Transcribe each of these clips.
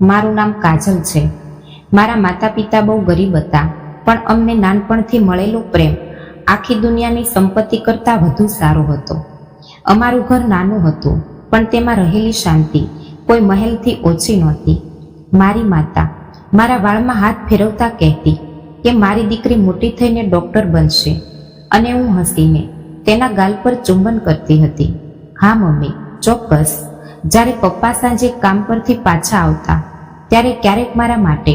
મારું નામ કાજલ છે. મારા માતા પિતા બહુ ગરીબ હતા, પણ અમને નાનપણથી મળેલો પ્રેમ આખી દુનિયાની સંપત્તિ કરતાં વધુ સારો હતો. અમારું ઘર નાનું હતું, પણ તેમાં રહેલી શાંતિ કોઈ મહેલથી ઓછી નહોતી. મારી માતા મારા વાળમાં હાથ ફેરવતા કહેતી કે મારી દીકરી મોટી થઈને ડૉક્ટર બનશે, અને હું હસીને તેના ગાલ પર ચુંબન કરતી હતી. હા મમ્મી, ચોક્કસ. જ્યારે પપ્પા સાંજે કામ પરથી પાછા આવતા ત્યારે ક્યારેક મારા માટે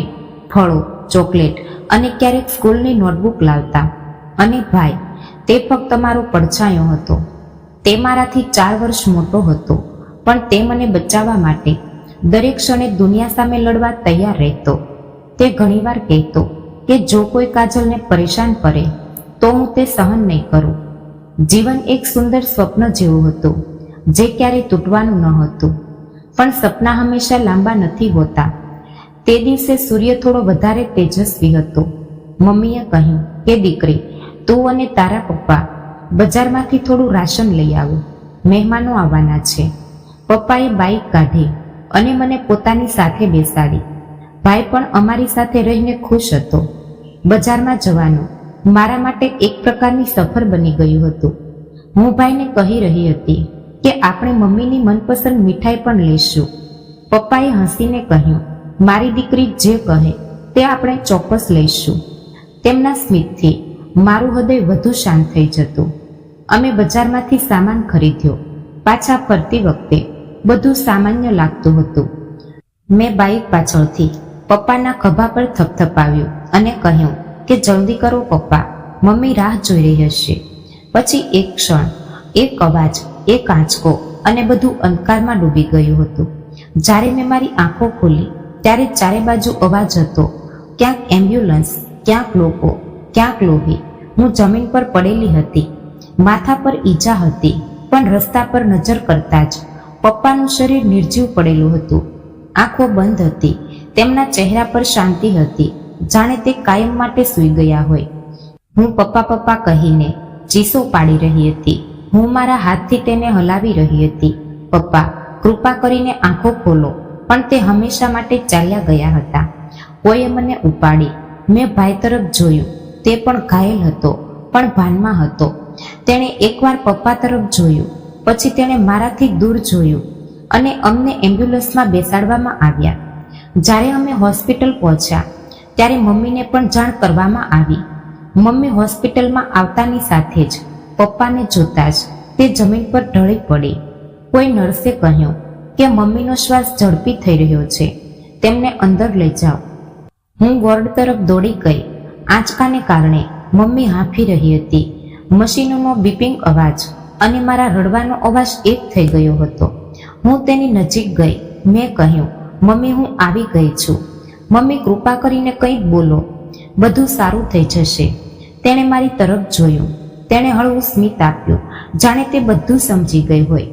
ફળો, ચોકલેટ અને ક્યારેક સ્કૂલની નોટબુક લાવતા. અને ભાઈ, તે ફક્ત મારો પડછાયો હતો. તે મારાથી 4 વર્ષ મોટો હતો, પણ તે મને બચાવવા માટે દરેક ક્ષણે દુનિયા સામે લડવા તૈયાર રહેતો. તે ઘણીવાર કહેતો કે જો કોઈ કાજલને પરેશાન કરે તો હું તે સહન નહીં કરું. જીવન એક સુંદર સ્વપ્ન જેવું હતું, જે ક્યારેય તૂટવાનું ન હતું. પણ સપના હંમેશા લાંબા નથી હોતા. તે દિવસે સૂર્ય થોડો વધારે તેજસ્વી હતો. મમ્મીએ કહ્યું કે દીકરી, તું અને તારા પપ્પા બજારમાંથી થોડું રાશન લઈ આવો, મહેમાનો આવવાના છે. પપ્પાએ બાઇક કાઢી અને મને પોતાની સાથે બેસાડી. ભાઈ પણ અમારી સાથે રહીને ખુશ હતો. બજારમાં જવાનું મારા માટે એક પ્રકારની સફર બની ગયું હતું. હું ભાઈને કહી રહી હતી કે આપણે મમ્મીની મનપસંદ મીઠાઈ પણ લઈશું. પપ્પાએ હસીને કહ્યું, મારી દીકરી જે કહે તે આપણે ચોક્કસ લઈશું. તેમના સ્મિતથી મારું હૃદય વધુ શાંત થઈ જતું. અમે બજારમાંથી સામાન ખરીદ્યો. પાછા ફરતી વખતે બધું સામાન્ય લાગતું હતું. મેં બાઇક પાછળથી પપ્પાના ખભા પર થપથપાવ્યું અને કહ્યું કે જલ્દી કરો પપ્પા, મમ્મી રાહ જોઈ રહી હશે. પછી એક ક્ષણ, એક અવાજ, એક આંચકો, અને બધું અંધકારમાં ડૂબી ગયું હતું. જ્યારે મેં મારી આંખો ખોલી ત્યારે ચારે બાજુ અવાજ હતો. ક્યાંક એમ્બ્યુલન્સ, ક્યાંક લોકો, ક્યાંક લોહી. હું જમીન પર પડેલી હતી. માથા પર ઈજા હતી, પણ રસ્તા પર નજર કરતા જ પપ્પાનું શરીર નિર્જીવ પડેલું હતું. આંખો બંધ હતી. તેમના ચહેરા પર શાંતિ હતી, જાણે તે કાયમ માટે સૂઈ ગયા હોય. હું પપ્પા પપ્પા કહીને ચીસો પાડી રહી હતી. હું મારા હાથથી તેને હલાવી રહી હતી. પપ્પા, કૃપા કરીને આંખો ખોલો. પણ તે હંમેશા માટે ચાલ્યા ગયા હતા. કોઈએ મને ઉપાડી. મેં ભાઈ તરફ જોયું. તે પણ ઘાયલ હતો, પણ ભાનમાં હતો. તેણે એકવાર પપ્પા તરફ જોયું, પછી તેણે મારાથી દૂર જોયું, અને અમને એમ્બ્યુલન્સમાં બેસાડવામાં આવ્યા. જ્યારે અમે હોસ્પિટલ પહોંચ્યા ત્યારે મમ્મીને પણ જાણ કરવામાં આવી. મમ્મી હોસ્પિટલમાં આવતાની સાથે જ પપ્પાને જોતા જ તે જમીન પર ઢળી પડી. કોઈ નર્સે કહ્યું કે મમ્મીનો શ્વાસ ઝડપી થઈ રહ્યો છે, તેમને અંદર લઈ જાઓ. હું વોર્ડ તરફ દોડી ગઈ. આંચકાને કારણે મમ્મી હાંફી રહી હતી. મશીનોનો બીપિંગ અવાજ અને મારા રડવાનો અવાજ એક થઈ ગયો હતો. હું તેની નજીક ગઈ. મેં કહ્યું, મમ્મી, હું આવી ગઈ છું. મમ્મી, કૃપા કરીને કંઈક બોલો. બધું સારું થઈ જશે. તેણે મારી તરફ જોયું. તેણે હળવું સ્મિત આપ્યું, જાણે તે બધું સમજી ગઈ હોય,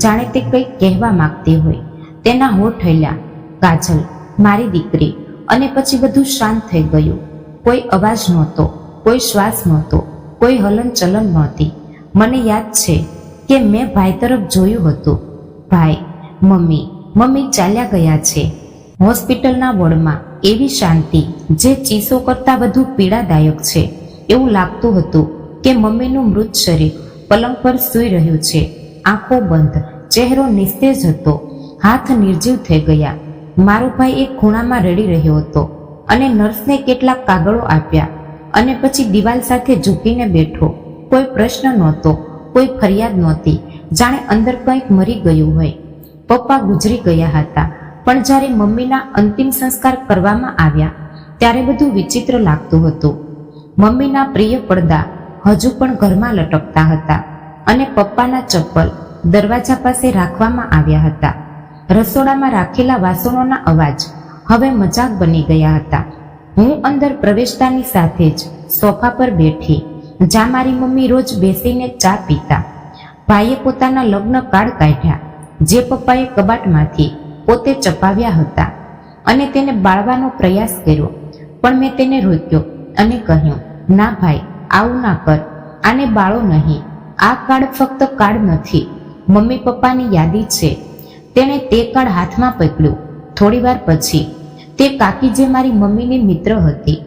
જાણે તે કંઈક કહેવા માંગતી હોય. તેના હોઠ હલ્યા. કાજલ, મારી દીકરી. અને પછી બધું શાંત થઈ ગયું. કોઈ અવાજ નહોતો, કોઈ શ્વાસ નહોતો, કોઈ હલનચલન નહોતી. મને યાદ છે કે મેં ભાઈ તરફ જોયું હતું. ભાઈ, મમ્મી, મમ્મી ચાલ્યા ગયા છે. હોસ્પિટલના વોર્ડમાં એવી શાંતિ જે ચીસો કરતાં વધુ પીડાદાયક છે. એવું લાગતું હતું કે મમ્મીનું મૃત શરીર પલંગ પર સૂઈ રહ્યું છે, આંખો બંધ, ચહેરો નિસ્તેજ હતો, હાથ નિર્જીવ થઈ ગયા. મારો ભાઈ એક ખૂણામાં રડી રહ્યો હતો અને નર્સને કેટલાક કાગળો આપ્યા, અને પછી દિવાલ સાથે ઝૂકીને બેઠો. કોઈ પ્રશ્ન નહોતો, કોઈ ફરિયાદ નહોતી, જાણે અંદર કંઈક મરી ગયું હોય. પપ્પા ગુજરી ગયા હતા, પણ જ્યારે મમ્મીના અંતિમ સંસ્કાર કરવામાં આવ્યા ત્યારે બધું વિચિત્ર લાગતું હતું. મમ્મીના પ્રિય પડદા હજુ પણ ઘરમાં લટકતા હતા, અને પપ્પાના ચપ્પલ દરવાજા પાસે રાખવામાં આવ્યા હતા. રસોડામાં રાખેલા વાસણોના અવાજ હવે મજાક બની ગયા હતા. હું અંદર પ્રવેશતાની સાથે જ સોફા પર બેઠી, જ્યાં મારી મમ્મી રોજ બેસીને ચા પીતા. ભાઈએ પોતાના લગ્ન કાર્ડ કાઢ્યા, જે પપ્પાએ કબાટમાંથી પોતે ચપાવ્યા હતા, અને તેને બાળવાનો પ્રયાસ કર્યો. પણ મેં તેને રોક્યો અને કહ્યું, ના ભાઈ, આવું ના કર. આને બાળો નહીં. આ કાર્ડ ફક્ત કાર્ડ નથી, મમ્મી પપ્પાની યાદી છે. તેણે તે કાર્ડ હાથમાં પકડ્યું. થોડીવાર પછી તે કાકી જે મારી મમ્મીની મિત્ર હતી,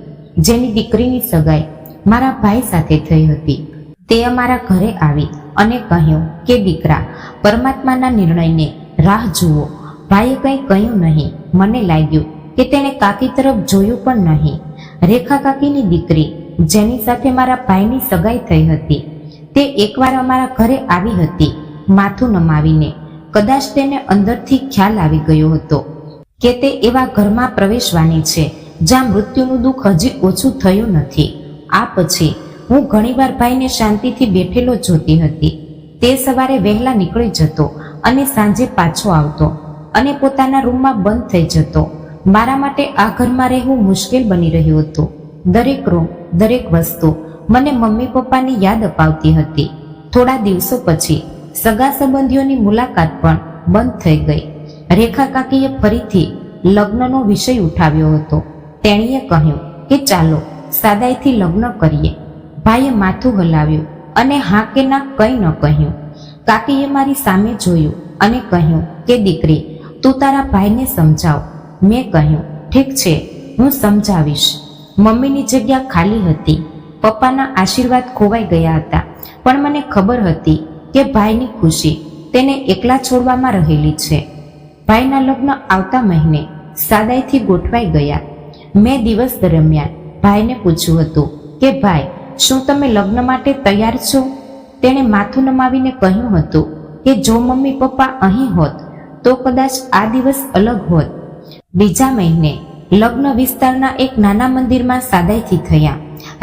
જેની દીકરીની સગાઈ મારા ભાઈ સાથે થઈ હતી, તે અમારા ઘરે આવી અને કહ્યું કે દીકરા, પરમાત્માના નિર્ણયને રાહ જુઓ. ભાઈએ કંઈ કહ્યું નહીં. મને લાગ્યું કે તેણે કાકી તરફ જોયું પણ નહીં. રેખા કાકીની દીકરી, જેની સાથે મારા ભાઈની સગાઈ થઈ હતી, તે એકવાર અમારા ઘરે આવી હતી માથું નમાવીને. કદાચ તેને અંદરથી ખ્યાલ આવી ગયો હતો કે તે એવા ઘરમાં પ્રવેશવાની છે જ્યાં મૃત્યુનું દુઃખ હજી ઓછું થયું નથી. આ પછી હું ઘણીવાર ભાઈને શાંતિથી બેઠેલો જોતી હતી. તે સવારે વહેલા નીકળી જતો અને સાંજે પાછો આવતો અને પોતાના રૂમમાં બંધ થઈ જતો. મારા માટે આ ઘરમાં રહેવું મુશ્કેલ બની રહ્યું હતું. દરેક રૂમ, દરેક વસ્તુ મને મમ્મી પપ્પાની યાદ અપાવતી હતી. થોડા દિવસો પછી સગા સંબંધીઓની મુલાકાત પણ બંધ થઈ ગઈ. રેખા કાકીએ ફરીથી લગ્નનો વિષય ઉઠાવ્યો હતો. તેણીએ કહ્યું કે ચાલો સાદાઈથી લગ્ન કરીએ. ભાઈએ માથું હલાવ્યું અને હા કે ના કંઈ ન કહ્યું. કાકીએ મારી સામે જોયું અને કહ્યું કે દીકરી, તું તારા ભાઈને સમજાવ. મેં કહ્યું ઠીક છે, હું સમજાવીશ. મમ્મીની જગ્યા ખાલી હતી. પપ્પાના આશીર્વાદ ખોવાઈ ગયા હતા, પણ મને ખબર હતી કે ભાઈની ખુશી તેને એકલા છોડવામાં રહેલી છે. ભાઈના લગ્ન આવતા મહિને સાદાઈથી ગોઠવાઈ ગયા. મેં દિવસ દરમિયાન ભાઈને પૂછ્યું હતું કે ભાઈ, શું તમે લગ્ન માટે તૈયાર છો? તેણે માથું નમાવીને કહ્યું હતું કે જો મમ્મી પપ્પા અહીં હોત તો કદાચ આ દિવસ અલગ હોત. બીજા મહિને લગ્ન વિસ્તારના એક નાના મંદિરમાં સાદાઈથી થયા.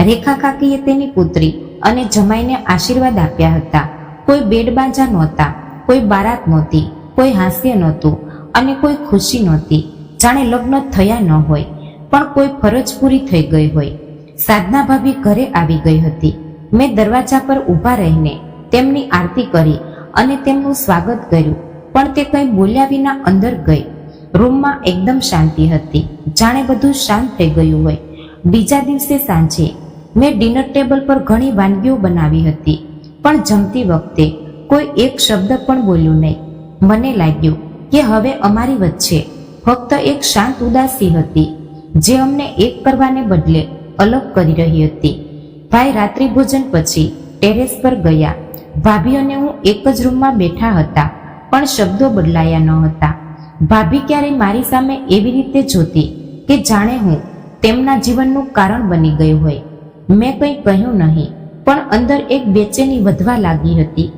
રેખા કાકીએ તેની પુત્રી અને જમાઈને આશીર્વાદ આપ્યા હતા. કોઈ બેડબાજા નહોતા, કોઈ બારાત નહોતી, કોઈ હાસ્ય નહોતું અને કોઈ ખુશી નહોતી. જાણે લગ્ન થયા ન હોય પણ કોઈ ફરજ પૂરી થઈ ગઈ હોય. સાધના ભાભી ઘરે આવી ગઈ હતી. મેં દરવાજા પર ઊભા રહીને તેમની આરતી કરી અને તેમનું સ્વાગત કર્યું, પણ તે કંઈ બોલ્યા વિના અંદર ગઈ. રૂમમાં એકદમ શાંતિ હતી, જાણે બધું શાંત થઈ ગયું હોય. બીજા દિવસે સાંજે મેં ડિનર ટેબલ પર ઘણી વાનગીઓ બનાવી હતી, પણ જમતી વખતે કોઈ એક શબ્દ પણ બોલ્યું નહીં. મને લાગ્યું કે હવે અમારી વચ્ચે ફક્ત એક શાંત ઉદાસી હતી, જે અમને એક કરવાને બદલે અલગ કરી રહી હતી. ભાઈ રાત્રિ ભોજન પછી ટેરેસ પર ગયા. ભાભી અને હું એક જ રૂમમાં બેઠા હતા, પણ શબ્દો બદલાયા ન હતા. ભાભી ક્યારેય મારી સામે એવી રીતે જોતી કે જાણે હું તેમના જીવનનું કારણ બની ગયું હોય. મેં કંઈ કહ્યું નહીં, પણ અંદર એક બેચેની વધવા લાગી હતી.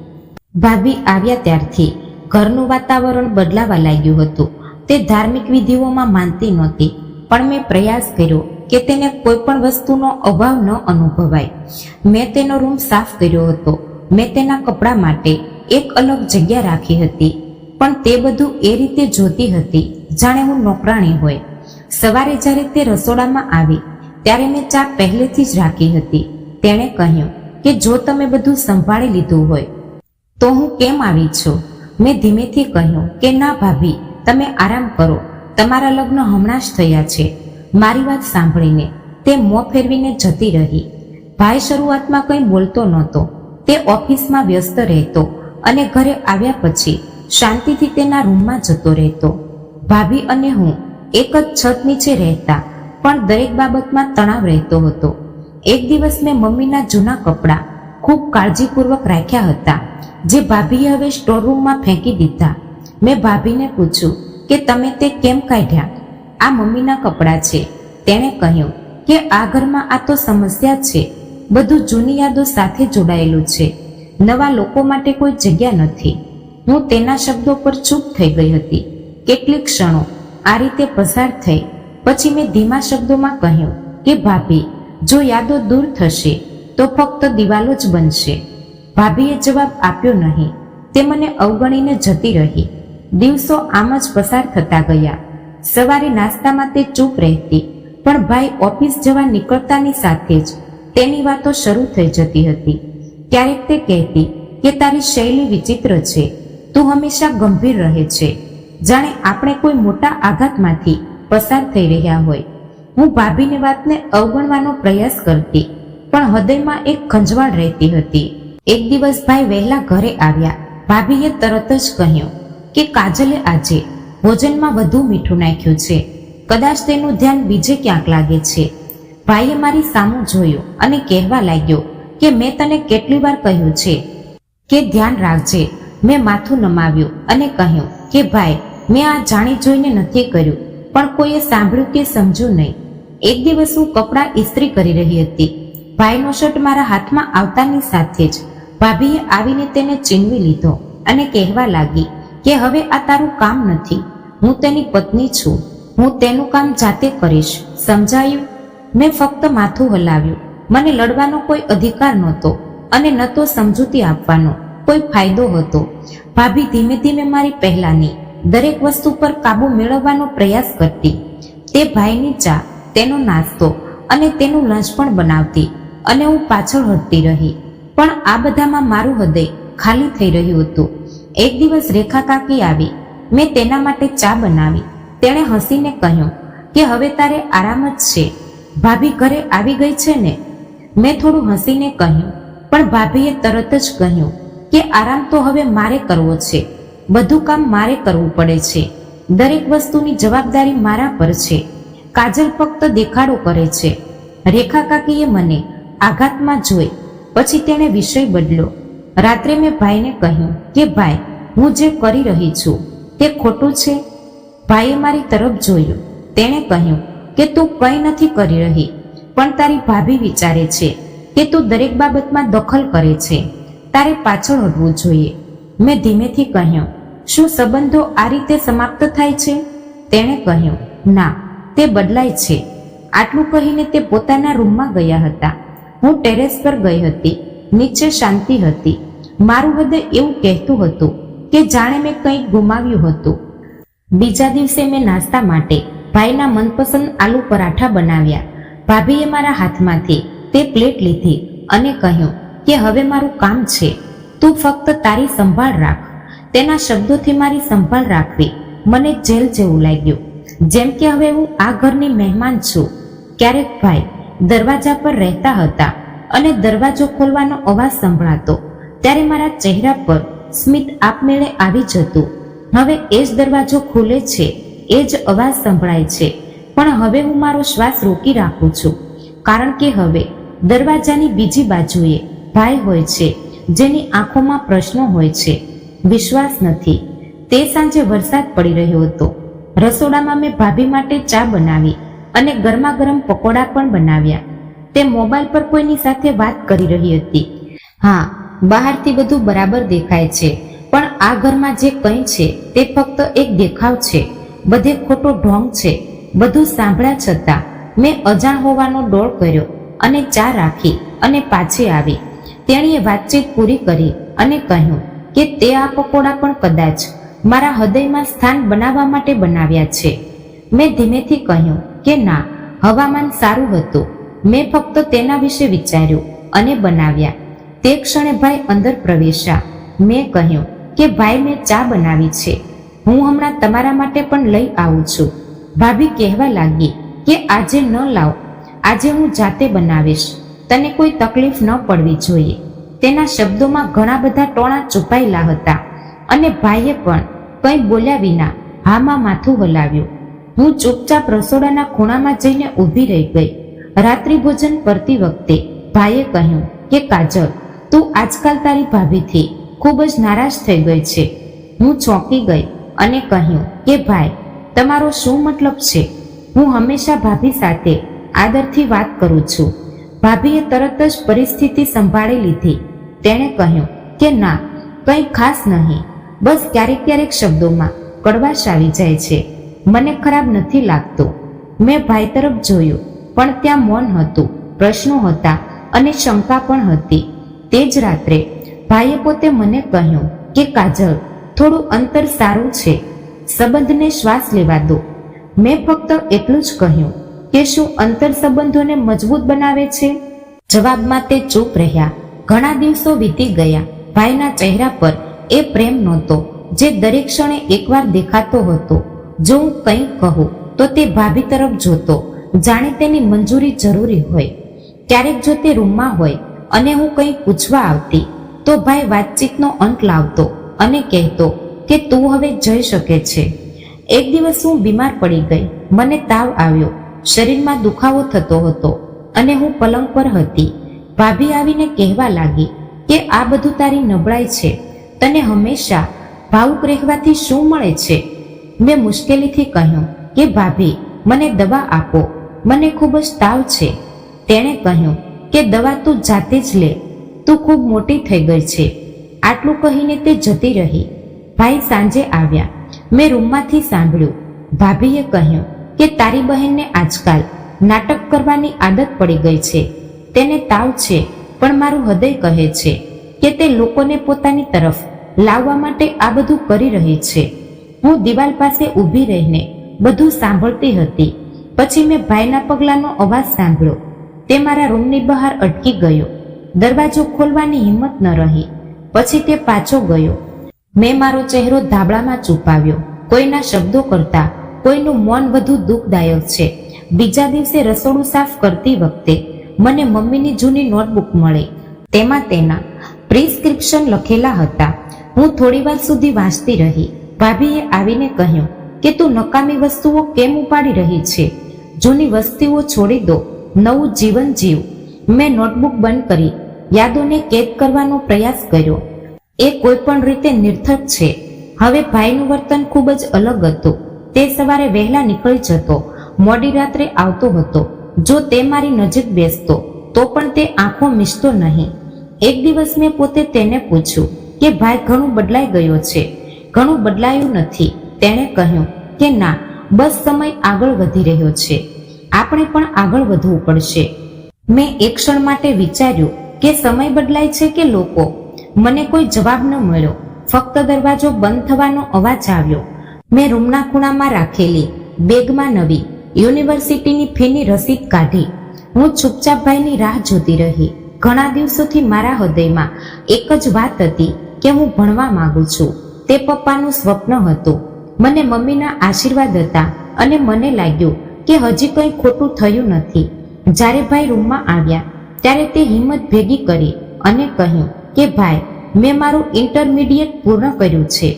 ભાભી આવ્યા ત્યારથી ઘરનું વાતાવરણ બદલાવા લાગ્યું હતું. તે ધાર્મિક વિધિઓમાં માનતી નહોતી, પણ મેં પ્રયાસ કર્યો કે તેને કોઈ પણ વસ્તુનો અભાવ ન અનુભવાય. મેં તેનો રૂમ સાફ કર્યો હતો. મેં તેના કપડાં માટે એક અલગ જગ્યા રાખી હતી, પણ તે બધું એ રીતે જોતી હતી જાણે હું નોકરાણી હોય. સવારે જ્યારે તે રસોડામાં આવી ત્યારે મેં ચા પહેલેથી જ રાખી હતી. તેણે કહ્યું કે જો તમે બધું સંભાળી લીધું હોય તો હું કેમ આવી છું? મેં ધીમેથી કહ્યું કે ના ભાભી, તમે આરામ કરો, તમારા લગ્ન હમણાં જ થયા છે. મારી વાત સાંભળીને તે મોં ફેરવીને જતી રહી. ભાઈ શરૂઆતમાં કંઈ બોલતો નહોતો. તે ઓફિસમાં વ્યસ્ત રહેતો અને ઘરે આવ્યા પછી શાંતિથી તેના રૂમમાં જતો રહેતો. ભાભી અને હું એક જ છત નીચે રહેતા, પણ દરેક બાબતમાં તણાવ રહેતો હતો. એક દિવસ મેં મમ્મીના જૂના કપડાં ખૂબ કાળજીપૂર્વક રાખ્યા હતા, જે ભાભીએ હવે સ્ટોરરૂમમાં ફેંકી દીધા. મેં ભાભીને પૂછ્યું કે તમે તે કેમ કાઢ્યા? આ મમ્મીના કપડાં છે. તેણે કહ્યું કે આ ઘરમાં આ તો સમસ્યા છે. બધું જૂની યાદો સાથે જોડાયેલું છે. નવા લોકો માટે કોઈ જગ્યા નથી. હું તેના શબ્દો પર ચૂપ થઈ ગઈ હતી. કેટલીક ક્ષણો આ રીતે પસાર થઈ પછી મેં ધીમા શબ્દોમાં કહ્યું કે ભાભી, જો યાદો દૂર થશે તો ફક્ત દિવાલો જ બનશે. ભાભીએ જવાબ આપ્યો નહીં. તે મને અવગણીને જતી રહી. દિવસો આમ જ પસાર થતા ગયા. સવારે નાસ્તામાં તે ચૂપ રહેતી, પણ ભાઈ ઓફિસ જવા નીકળતાની સાથે જ તેની વાતો શરૂ થઈ જતી હતી. ક્યારેક તે કહેતી કે તારી શૈલી વિચિત્ર છે, તું હંમેશા ગંભીર રહે છે, જાણે આપણે કોઈ મોટા આઘાતમાંથી પસાર થઈ રહ્યા હોય. હું ભાભીની વાતને અવગણવાનો પ્રયાસ કરતી, પણ હૃદયમાં એક ખંજવાળ રહેતી હતી. એક દિવસ ભાઈ વહેલા ઘરે આવ્યા. ભાભીએ તરત જ કહ્યું કે કાજલે આજે ભોજનમાં વધુ મીઠું નાખ્યું છે. કદાચ તેનું ધ્યાન બીજે ક્યાંક લાગે છે. ભાઈએ મારી સામું જોયું અને કહેવા લાગ્યો કે મેં તને કેટલી વાર કહ્યું છે કે ધ્યાન રાખજે. મેં માથું નમાવ્યું અને કહ્યું કે ભાઈ, મેં આ જાણી જોઈને નથી કર્યું, પણ કોઈએ સાંભળ્યું કે સમજ્યું નહીં. એક દિવસ હું કપડાં ઇસ્ત્રી કરી રહી હતી. ભાઈનો શર્ટ મારા હાથમાં આવતાની સાથે જ ભાભીએ આવીને તેને ચીનવી લીધો અને કહેવા લાગી કે હવે આ તારું કામ નથી. હું તેની પત્ની છું. હું તેનું કામ જાતે કરીશ. સમજાયું? મેં ફક્ત માથું હલાવ્યું. મને લડવાનો કોઈ અધિકાર નહોતો અને ન તો સમજૂતી આપવાનો કોઈ ફાયદો હતો. ભાભી ધીમે ધીમે મારી પહેલાની દરેક વસ્તુ પર કાબુ મેળવવાનો પ્રયાસ કરતી. તે ભાઈની ચા, તેનો નાસ્તો અને તેનું લંચ પણ બનાવતી અને હું પાછળ હટતી રહી. પણ આ બધામાં મારું હૃદય ખાલી થઈ રહ્યું હતું. એક દિવસ રેખા કાકી આવી. મેં તેના માટે ચા બનાવી. તેણે હસીને કહ્યું કે હવે તારે આરામ જ છે. ભાભી ઘરે આવી ગઈ છે ને? મેં થોડું હસીને કહ્યું, પણ ભાભીએ તરત જ કહ્યું કે આરામ તો હવે મારે કરવો છે. બધું કામ મારે કરવું પડે છે. દરેક વસ્તુની જવાબદારી મારા પર છે. કાજલ ફક્ત દેખાડો કરે છે. રેખા કાકીએ મને આઘાતમાં જોઈ. પછી તેણે વિષય બદલ્યો. રાત્રે મેં ભાઈને કહ્યું કે ભાઈ, હું જે કરી રહી છું તે ખોટું છે? ભાઈએ મારી તરફ જોયું. તેણે કહ્યું કે તું કંઈ નથી કરી રહી, પણ તારી ભાભી વિચારે છે કે તું દરેક બાબતમાં દખલ કરે છે. તારે પાછળ હટવું જોઈએ. મેં ધીમેથી કહ્યું, શું સંબંધો આ રીતે સમાપ્ત થાય છે? તેણે કહ્યું, ના, તે બદલાય છે. આટલું કહીને તે પોતાના રૂમમાં ગયા હતા. હું ટેરેસ પર ગઈ હતી. નીચે શાંતિ હતી. મારું હૃદય એવું કહેતું હતું કે જાણે મેં કંઈક ગુમાવ્યું હતું. બીજા દિવસે મેં નાસ્તા માટે ભાઈના મનપસંદ આલુ પરાઠા બનાવ્યા. ભાભીએ મારા હાથમાંથી તે પ્લેટ લીધી અને કહ્યું કે હવે મારું કામ છે. તું ફક્ત તારી સંભાળ રાખ. તેના શબ્દોથી મારી સંભાળ રાખવી મને જેલ જેવું લાગ્યું. જેમ કે હવે હું આ ઘરની મહેમાન છું. ક્યારેક ભાઈ દરવાજા પર રહેતા હતા અને દરવાજો ખોલવાનો અવાજ સંભળાતો ત્યારે મારા ચહેરા પર સ્મિત આપમેળે આવી જતું. હવે એ જ દરવાજો ખુલે છે, એ જ અવાજ સંભળાય છે, પણ હવે હું મારો શ્વાસ રોકી રાખું છું, કારણ કે હવે દરવાજાની બીજી બાજુએ ભાઈ હોય છે, જેની આંખોમાં પ્રશ્નો હોય છે, વિશ્વાસ નથી. તે સાંજે વરસાદ પડી રહ્યો હતો. રસોડામાં મેં ભાભી માટે ચા બનાવી અને ગરમા ગરમ પકોડા પણ બનાવ્યા. તે મોબાઈલ પર કોઈની સાથે વાત કરી રહી હતી. હા, બહારથી બધું બરાબર દેખાય છે, પણ આ ઘરમાં જે કંઈ છે તે ફક્ત એક દેખાવ છે. બધે ખોટો ઢોંગ છે. બધું સાંભળ્યા છતાં મેં અજાણ હોવાનો ડોળ કર્યો અને ચા રાખી અને પાછી આવી. તેણીએ વાતચીત પૂરી કરી અને કહ્યું કે તે આ પકોડા પણ કદાચ મારા હૃદયમાં સ્થાન બનાવવા માટે બનાવ્યા છે. મેં ધીમેથી કહ્યું કે ના, હવામાન સારું હતું. મેં ફક્ત તેના વિશે વિચાર્યું અને બનાવ્યા. તે ક્ષણે ભાઈ અંદર પ્રવેશ્યા. મેં કહ્યું કે ભાઈ, મેં ચા બનાવી છે. હું હમણાં તમારા માટે પણ લઈ આવું છું. ભાભી કહેવા લાગી કે આજે ન લાવ, આજે હું જાતે બનાવીશ. તને કોઈ તકલીફ ન પડવી જોઈએ. તેના શબ્દોમાં ઘણા બધા ટોણા છુપાયેલા હતા અને ભાઈએ પણ કંઈ બોલ્યા વિના હામાં માથું હલાવ્યું. હું ચૂપચાપ રસોડાના ખૂણામાં જઈને ઊભી રહી ગઈ. રાત્રિ ભોજન કરતી વખતે ભાઈએ કહ્યું કે કાજલ, તું આજકાલ તારી ભાભીથી ખૂબ જ નારાજ થઈ ગઈ છે. હું ચોંકી ગઈ અને કહ્યું કે ભાઈ, તમારો શું મતલબ છે? હું હંમેશા ભાભી સાથે આદરથી વાત કરું છું. ભાભીએ તરત જ પરિસ્થિતિ સંભાળી લીધી. તેણે કહ્યું કે ના, કંઈ ખાસ નહીં, બસ ક્યારેક ક્યારેક શબ્દોમાં કડવાશ આવી જાય છે. મને ખરાબ નથી લાગતું. મેં ભાઈ તરફ જોયું, પણ ત્યાં મૌન હતું, પ્રશ્નો હતા અને શંકા પણ હતી. તે જ રાત્રે ભાઈએ પોતે મને કહ્યું કે કાજલ, થોડું અંતર સારું છે, સંબંધને શ્વાસ લેવા દો. મેં ફક્ત એટલું જ કહ્યું કે શું અંતર સંબંધોને મજબૂત બનાવે છે? જવાબમાં તે ચૂપ રહ્યા. ઘણા દિવસો વીતી ગયા. ભાઈના ચહેરા પર એ પ્રેમ નહોતો જે દરેક ક્ષણે એકવાર દેખાતો હતો. જો હું કંઈક કહું તો તે ભાભી તરફ જોતો, જાણે તેની મંજૂરી જરૂરી હોય. ક્યારેક જો તે રૂમમાં હોય અને હું કંઈ પૂછવા આવતી તો ભાઈ વાતચીતનો અંત લાવતો અને કહેતો કે તું હવે જઈ શકે છે. એક દિવસ હું બીમાર પડી ગઈ. મને તાવ આવ્યો, શરીરમાં દુખાવો થતો હતો અને હું પલંગ પર હતી. ભાભી આવીને કહેવા લાગી કે આ બધું તારી નબળાઈ છે, તને હંમેશા ભાવુક રહેવાથી શું મળે છે? મેં મુશ્કેલીથી કહ્યું કે ભાભી, મને દવા આપો, મને ખૂબ જ તાવ છે. તેણે કહ્યું કે દવા તું જાતે જ લે, તું ખૂબ મોટી થઈ ગઈ છે. આટલું કહીને તે જતી રહી. ભાઈ સાંજે આવ્યા. મેં રૂમમાંથી સાંભળ્યું. ભાભીએ કહ્યું કે તારી બહેનને આજકાલ નાટક કરવાની આદત પડી ગઈ છે. તેને તાવ છે, પણ મારું હૃદય કહે છે કે તે લોકોને પોતાની તરફ લાવવા માટે આ બધું કરી રહી છે. હું દિવાલ પાસે ઊભી રહીને બધું સાંભળતી હતી. પછી મેં ભાઈના પગલાંનો અવાજ સાંભળ્યો. તે મારા રૂમની બહાર અટકી ગયો. દરવાજો ખોલવાની હિંમત ન રહી. પછી તે પાછો ગયો. મેં મારો ચહેરો ધાબળામાં છુપાવ્યો. કોઈના શબ્દો કરતા કોઈનું મૌન વધુ દુઃખદાયક છે. બીજા દિવસે રસોડું સાફ કરતી વખતે મને મમ્મીની જૂની નોટબુક મળી. તેમાં તેના પ્રિસ્ક્રિપ્શન લખેલા હતા. હું થોડી વાર સુધી વાંચતી રહી. ભાભીએ આવીને કહ્યું કે તું નકામી વસ્તુઓ કેમ ઉપાડી રહી છે? જૂની વસ્તુઓ છોડી દો, નવું જીવન જીવ. મેં નોટબુક બંધ કરી યાદોને કેદ કરવાનો પ્રયાસ કર્યો. એ કોઈ પણ રીતે નિર્થક છે. હવે ભાઈનું વર્તન ખૂબ જ અલગ હતું. તે સવારે વહેલા નીકળી જતો, મોડી રાત્રે આવતો હતો. જો તે મારી નજીક બેસતો તો પણ તે આંખો મીચતો નહીં. એક દિવસ મેં પોતે તેને પૂછ્યું કે ભાઈ ઘણું બદલાઈ ગયો છે. ઘણું બદલાયું નથી. તેણે કહ્યું કે ના, બસ સમય આગળ વધી રહ્યો છે. આપણે પણ આગળ વધવું પડશે. મેં એક ક્ષણ માટે વિચાર્યું કે સમય બદલાય છે કે લોકો? મને કોઈ જવાબ ન મળ્યો. ફક્ત દરવાજો બંધ થવાનો અવાજ આવ્યો. મેં રૂમના ખૂણામાં રાખેલી બેગમાં નવી યુનિવર્સિટીની ફીની રસીદ કાઢી. હું ચૂપચાપ ભાઈની રાહ જોતી રહી. ઘણા દિવસોથી મારા હૃદયમાં એક જ વાત હતી કે હું ભણવા માંગુ છું. તે પપ્પાનું સ્વપ્ન હતું. મને મમ્મીના આશીર્વાદ હતા અને મને લાગ્યું કે હજી કંઈ ખોટું થયું નથી. જ્યારે ભાઈ રૂમમાં આવ્યા ત્યારે તે હિંમત ભેગી કરી અને કહ્યું કે ભાઈ, મેં મારું ઇન્ટરમીડિયેટ પૂર્ણ કર્યું છે.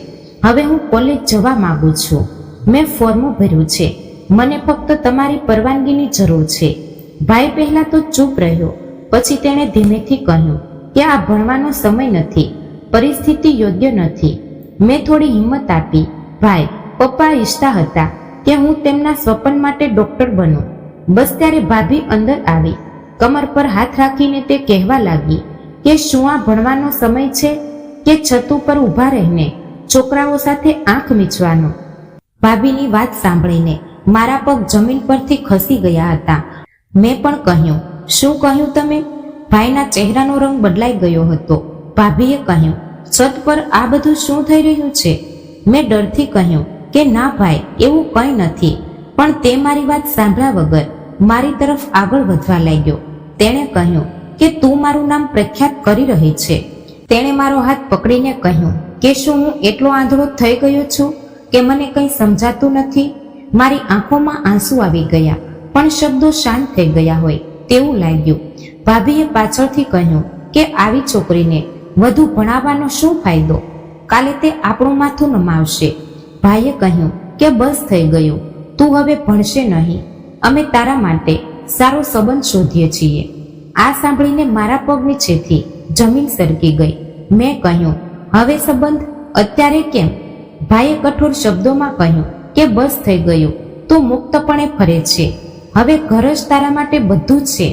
હવે હું કોલેજ જવા માંગુ છું. મેં ફોર્મ ભર્યું છે. મને ફક્ત તમારી પરવાનગીની જરૂર છે. ભાઈ પહેલા તો ચૂપ રહ્યો. પછી તેણે ધીમેથી કહ્યું કે આ ભણવાનો સમય નથી, પરિસ્થિતિ યોગ્ય નથી. મેં થોડી હિંમત આપી. ભાઈ, પપ્પા ઈચ્છતા હતા કે હું તેમના સ્વપ્ન માટે ડોક્ટર બનું. બસ ત્યારે ભાભી અંદર આવી. કમર પર હાથ રાખીને તે કહેવા લાગી કે શું આ ભણવાનો સમય છે કે છત ઉપર ઊભા રહીને છોકરાઓ સાથે આંખ મીચવાનો? ભાભીની વાત સાંભળીને મારા પગ જમીન પરથી ખસી ગયા હતા. મેં પણ કહ્યું, શું કહ્યું તમે? ભાઈના ચહેરાનો રંગ બદલાઈ ગયો હતો. ભાભીએ કહ્યું, છત પર આ બધું શું થઈ રહ્યું છે? મેં ડરથી કહ્યું કે ના ભાઈ, એવું કંઈ નથી. પણ તે મારી વાત સાંભળ્યા વગર મારી તરફ આગળ વધવા લાગ્યો. તેણે કહ્યું કે તું મારું નામ પ્રખ્યાત કરી રહી છે. તેણે મારો હાથ પકડીને કહ્યું કે શું હું એટલો આંધળો થઈ ગયો છું કે મને કંઈ સમજાતું નથી? મારી આંખોમાં આંસુ આવી ગયા, પણ શબ્દો શાંત થઈ ગયા હોય તેવું લાગ્યું. ભાભીએ પાછળથી કહ્યું કે આવી છોકરીને વધુ ભણાવવાનો શું ફાયદો? કાલે તે આપણું માથું નમાવશે. ભાઈએ કહ્યું કે બસ થઈ ગયું, તું હવે ભણશે નહીં. અમે તારા માટે સારો સંબંધ શોધીએ છીએ. આ સાંભળીને મારા પગ નીચેથી જમીન સરકી ગઈ. મેં કહ્યું, હવે સંબંધ? અત્યારે કેમ? ભાઈએ કઠોર શબ્દોમાં કહ્યું કે બસ થઈ ગયું, તું મુક્તપણે ફરે છે. હવે ઘર જ તારા માટે બધું જ છે.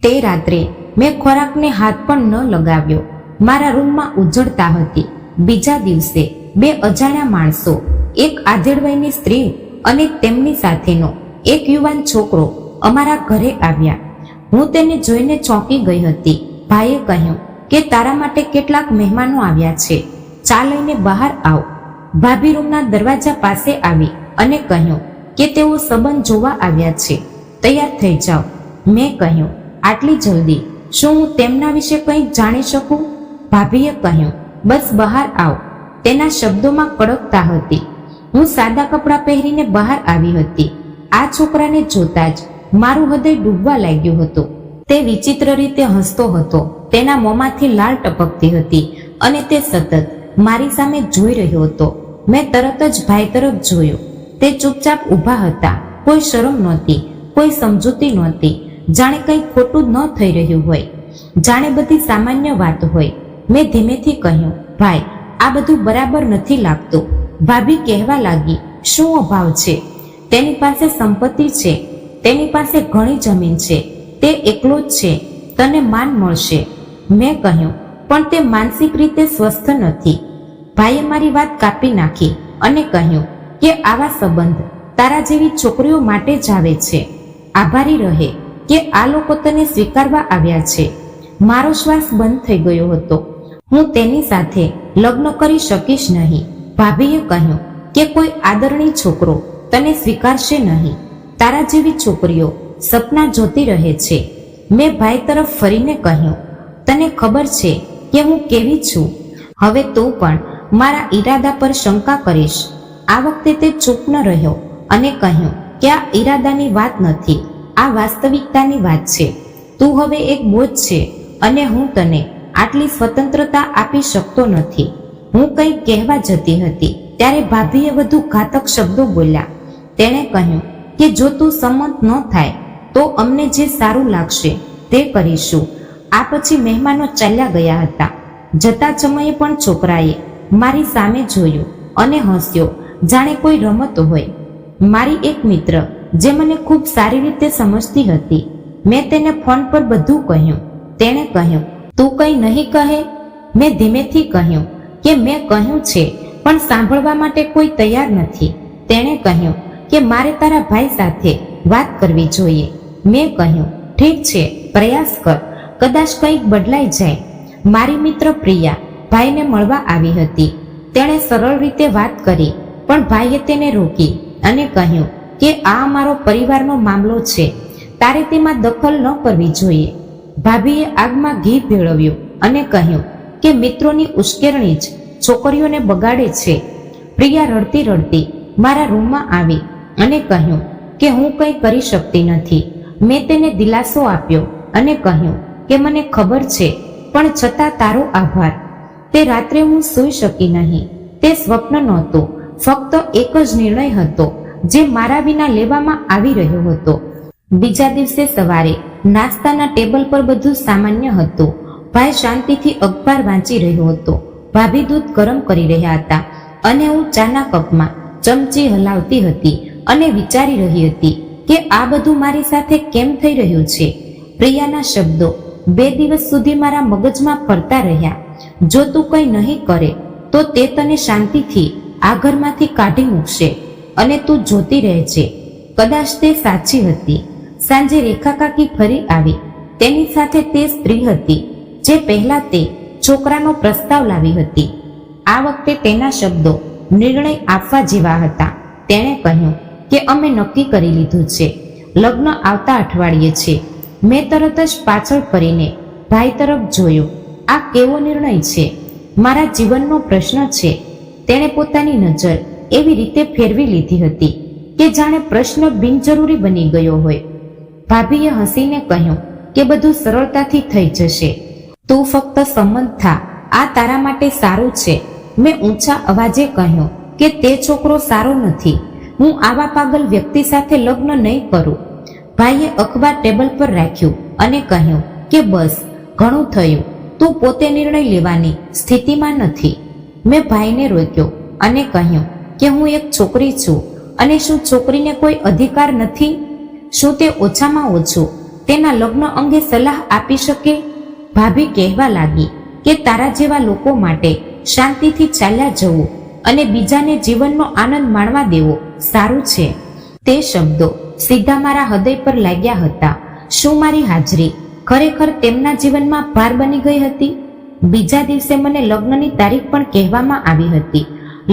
તે રાત્રે મેં ખોરાકને હાથ પણ ન લગાવ્યો. મારા રૂમમાં ઉજળતા હતી. બીજા દિવસે બે અજાણ્યા માણસો, એક આધેડ વયની સ્ત્રી અને તેમની સાથેનો એક યુવાન છોકરો અમારા ઘરે આવ્યા. હું તેને જોઈને ચોંકી ગઈ હતી. ભાઈએ કહ્યું કે તારા માટે કેટલાક મહેમાનો આવ્યા છે, ચા લઈને બહાર આવ. ભાભી રૂમના દરવાજા પાસે આવી અને કહ્યું કે તેઓ સંબંધ જોવા આવ્યા છે, તૈયાર થઈ જાઓ. મેં કહ્યું, આટલી જલ્દી? શું હું તેમના વિશે કંઈ જાણી શકું? ભાભીએ કહ્યું, બસ બહાર આવ. તેના શબ્દોમાં કડકતા હતી. હું સાદા કપડાં પહેરીને બહાર આવી હતી. આ છોકરાને જોતા જ મારું હૃદય ડૂબવા લાગ્યું હતું. તે વિચિત્ર રીતે હસતો હતો. તેના મોંમાંથી લાળ ટપકતી હતી અને તે સતત મારી સામે જોઈ રહ્યો હતો. મેં તરત જ ભાઈ તરફ જોયું. તે ચૂપચાપ ઊભા હતા. કોઈ શરમ નહોતી, કોઈ સમજૂતી નહોતી, જાણે કંઈ ખોટું ન થઈ રહ્યું હોય, જાણે બધી સામાન્ય વાત હોય. મેં ધીમેથી કહ્યું, ભાઈ, આ બધું બરાબર નથી લાગતું. ભાભી કહેવા લાગી, શું અભાવ છે? તેની પાસે સંપત્તિ છે, તેની પાસે ઘણી જમીન છે, તે એકલો જ છે, તને માન મળશે. મેં કહ્યું, પણ તે માનસિક રીતે સ્વસ્થ નથી. ભાઈએ મારી વાત કાપી નાખી અને કહ્યું કે આવા સંબંધ તારા જેવી છોકરીઓ માટે જ આવે છે. આભારી રહે કે આ લોકો તને સ્વીકારવા આવ્યા છે. મારો શ્વાસ બંધ થઈ ગયો હતો. હું તેની સાથે લગ્ન કરી શકીશ નહીં. ભાભીએ કહ્યું કે કોઈ આદરણીય છોકરો તને સ્વીકારશે નહીં. તારા જેવી છોકરીઓ સપના જોતી રહે છે. મેં ભાઈ તરફ ફરીને કહ્યું, તને ખબર છે કે હું કેવી છું? હવે તું પણ મારા ઈરાદા પર શંકા કરીશ. આ વખતે તે ચૂપ ન રહ્યો અને કહ્યું કે આ ઈરાદાની વાત નથી, આ વાસ્તવિકતાની વાત છે. તું હવે એક બોજ છે અને હું તને આટલી સ્વતંત્રતા આપી શકતો નથી. હું કંઈક કહેવા જતી હતી ત્યારે ભાભીએ વધુ ઘાતક શબ્દો બોલ્યા. તેણે કહ્યું કે જો તું સંમત ન થાય તો અમને જે સારું લાગશે તે કરીશું. આ પછી મહેમાનો ચાલ્યા ગયા હતા. જતા સમયે પણ છોકરાએ મારી સામે જોયું અને હસ્યો, જાણે કોઈ રમત હોય. મારી એક મિત્ર જે મને ખૂબ સારી રીતે સમજતી હતી, મેં તેને ફોન પર બધું કહ્યું. તેણે કહ્યું, તું કંઈ નહીં કહે? મેં ધીમેથી કહ્યું કે મેં કહ્યું છે, પણ સાંભળવા માટે કોઈ તૈયાર નથી. તેણે કહ્યું કે મારે તારા ભાઈ સાથે વાત કરવી જોઈએ. મેં કહ્યું, ઠીક છે, પ્રયાસ કર, કદાચ કંઈક બદલાઈ જાય. મારી મિત્ર પ્રિયા ભાઈને મળવા આવી હતી. તેણે સરળ રીતે વાત કરી, પણ ભાઈએ તેને રોકી અને કહ્યું કે આ અમારો પરિવારનો મામલો છે, તારે તેમાં દખલ ન કરવી જોઈએ. ભાભીએ આગમાં ઘી ભેળવ્યું અને કહ્યું કે મિત્રોની ઉશ્કેરણી જ છોકરીઓને બગાડે છે. પ્રિયા રડતી રડતી મારા રૂમમાં આવી અને કહ્યું કે હું કંઈ કરી શકતી નથી. મેં તેને દિલાસો આપ્યો અને કહ્યું કે મને ખબર છે, પણ છતાં તારો આભાર. તે રાત્રે હું સૂઈ શકી નહીં. તે સ્વપ્ન નહોતું, ફક્ત એક જ નિર્ણય હતો જે મારા વિના લેવામાં આવી રહ્યો હતો. બીજા દિવસે સવારે નાસ્તાના ટેબલ પર બધું સામાન્ય હતું. ભાઈ શાંતિથી અખબાર વાંચી રહ્યો હતો. ભાભી દૂધ ગરમ કરી રહ્યા હતા અને હું ચાના કપમાં ચમચી હલાવતી હતી અને વિચારી રહી હતી કે આ બધું મારી સાથે કેમ થઈ રહ્યું છે. પ્રિયાના શબ્દો 2 દિવસ સુધી મારા મગજમાં ફરતા રહ્યા. જો તું કંઈ નહીં કરે તો તે તને શાંતિથી આ ઘરમાંથી કાઢી મૂકશે અને તું જોતી રહેજે. કદાચ તે સાચી હતી. સાંજે રેખા કાકી ફરી આવી. તેની સાથે તે સ્ત્રી હતી જે પહેલા તે છોકરાનો પ્રસ્તાવ લાવી હતી. આ વખતે તેના શબ્દો નિર્ણય આપવા જેવા હતા. તેણે કહ્યું કે અમે નક્કી કરી લીધું છે, લગ્ન આવતા અઠવાડિયે છે. મેં તરત જ પાછળ ફરીને ભાઈ તરફ જોયું. આ કેવો નિર્ણય છે? મારા જીવનનો પ્રશ્ન છે. તેણે પોતાની નજર એવી રીતે ફેરવી લીધી હતી કે જાણે પ્રશ્ન બિનજરૂરી બની ગયો હોય. ભાભીએ હસીને કહ્યું કે બધું સરળતાથી થઈ જશે, તું ફક્ત સંમત થા, આ તારા માટે સારું છે. મેં ઊંચા અવાજે કહ્યું કે તે છોકરો સારો નથી, હું આવા પાગલ વ્યક્તિ સાથે લગ્ન નહીં કરું. ભાઈએ અખબાર ટેબલ પર રાખ્યું અને કહ્યું કે બસ, ઘણું થયું, તું પોતે નિર્ણય લેવાની સ્થિતિમાં નથી. મેં ભાઈને રોક્યો અને કહ્યું કે હું એક છોકરી છું અને શું છોકરીને કોઈ અધિકાર નથી? શું તે ઓછામાં ઓછું તેના લગ્ન અંગે સલાહ આપી શકે? ભાભી કહેવા લાગી કે તારા જેવા લોકો માટે શાંતિથી ચાલ્યા જવું અને બીજાને જીવનનો આનંદ માણવા દેવો સારું છે. તે શબ્દો સીધા મારા હૃદય પર લાગ્યા હતા. શું મારી હાજરી ખરેખર તેમના જીવનમાં ભાર બની ગઈ હતી? બીજા દિવસે મને લગ્નની તારીખ પણ કહેવામાં આવી હતી.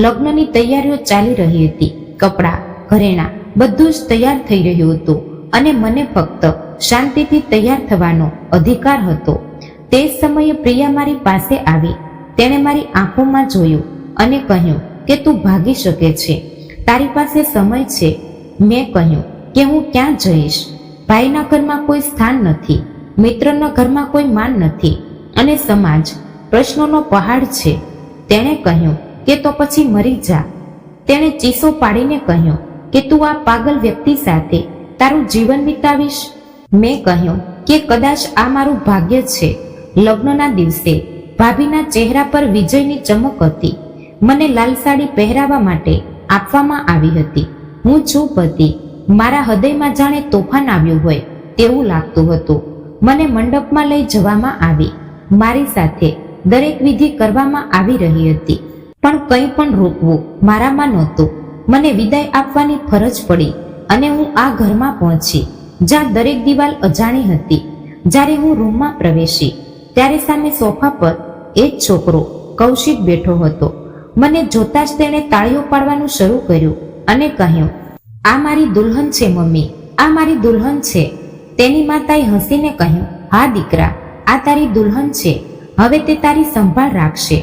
લગ્નની તૈયારીઓ ચાલી રહી હતી. કપડાં, ઘરેણાં બધું જ તૈયાર થઈ રહ્યું હતું અને મને ફક્ત શાંતિથી તૈયાર થવાનો અધિકાર હતો. તે સમયે પ્રિયા મારી પાસે આવી. તેણે મારી આંખોમાં જોયું અને કહ્યું કે તું ભાગી શકે છે, તારી પાસે સમય છે. મેં કહ્યું કે હું ક્યાં જઈશ? ભાઈના ઘરમાં કોઈ સ્થાન નથી, મિત્રના ઘરમાં કોઈ માન નથી અને સમાજ પ્રશ્નોનો પહાડ છે. તેણે કહ્યું કે તો પછી મરી જા. તેણે ચીસો પાડીને કહ્યું કે તું આ પાગલ વ્યક્તિ સાથે તારું જીવન વિતાવીશ? મેં કહ્યું કે કદાચ આ મારું ભાગ્ય છે. લગ્નના દિવસે ભાભીના ચહેરા પર વિજયની ચમક હતી. મને લાલ સાડી પહેરાવવા માટે આપવામાં આવી હતી. હું ચૂપ હતી. મારા હૃદયમાં જાણે તોફાન આવ્યું હોય તેવું લાગતું હતું. મને મંડપમાં લઈ જવામાં આવી. મારી સાથે દરેક વિધિ કરવામાં આવી રહી હતી, પણ કંઈ પણ રોકવું મારામાં નહોતું. મને વિદાય આપવાની ફરજ પડી અને હું આ ઘરમાં પહોંચી જ્યાં દરેક દિવાલ અજાણી હતી. જ્યારે હું રૂમમાં પ્રવેશી ત્યારે સામે સોફા પર એ જ છોકરો કૌશિક બેઠો હતો. મને જોતા જ તેણે તાળીઓ પાડવાનું શરૂ કર્યું અને કહ્યું, આ મારી દુલ્હન છે મમ્મી, આ મારી દુલ્હન છે. તેની માતાએ હસીને કહ્યું, હા દીકરા, આ તારી દુલ્હન છે. હવે તે તારી સંભાળ રાખશે.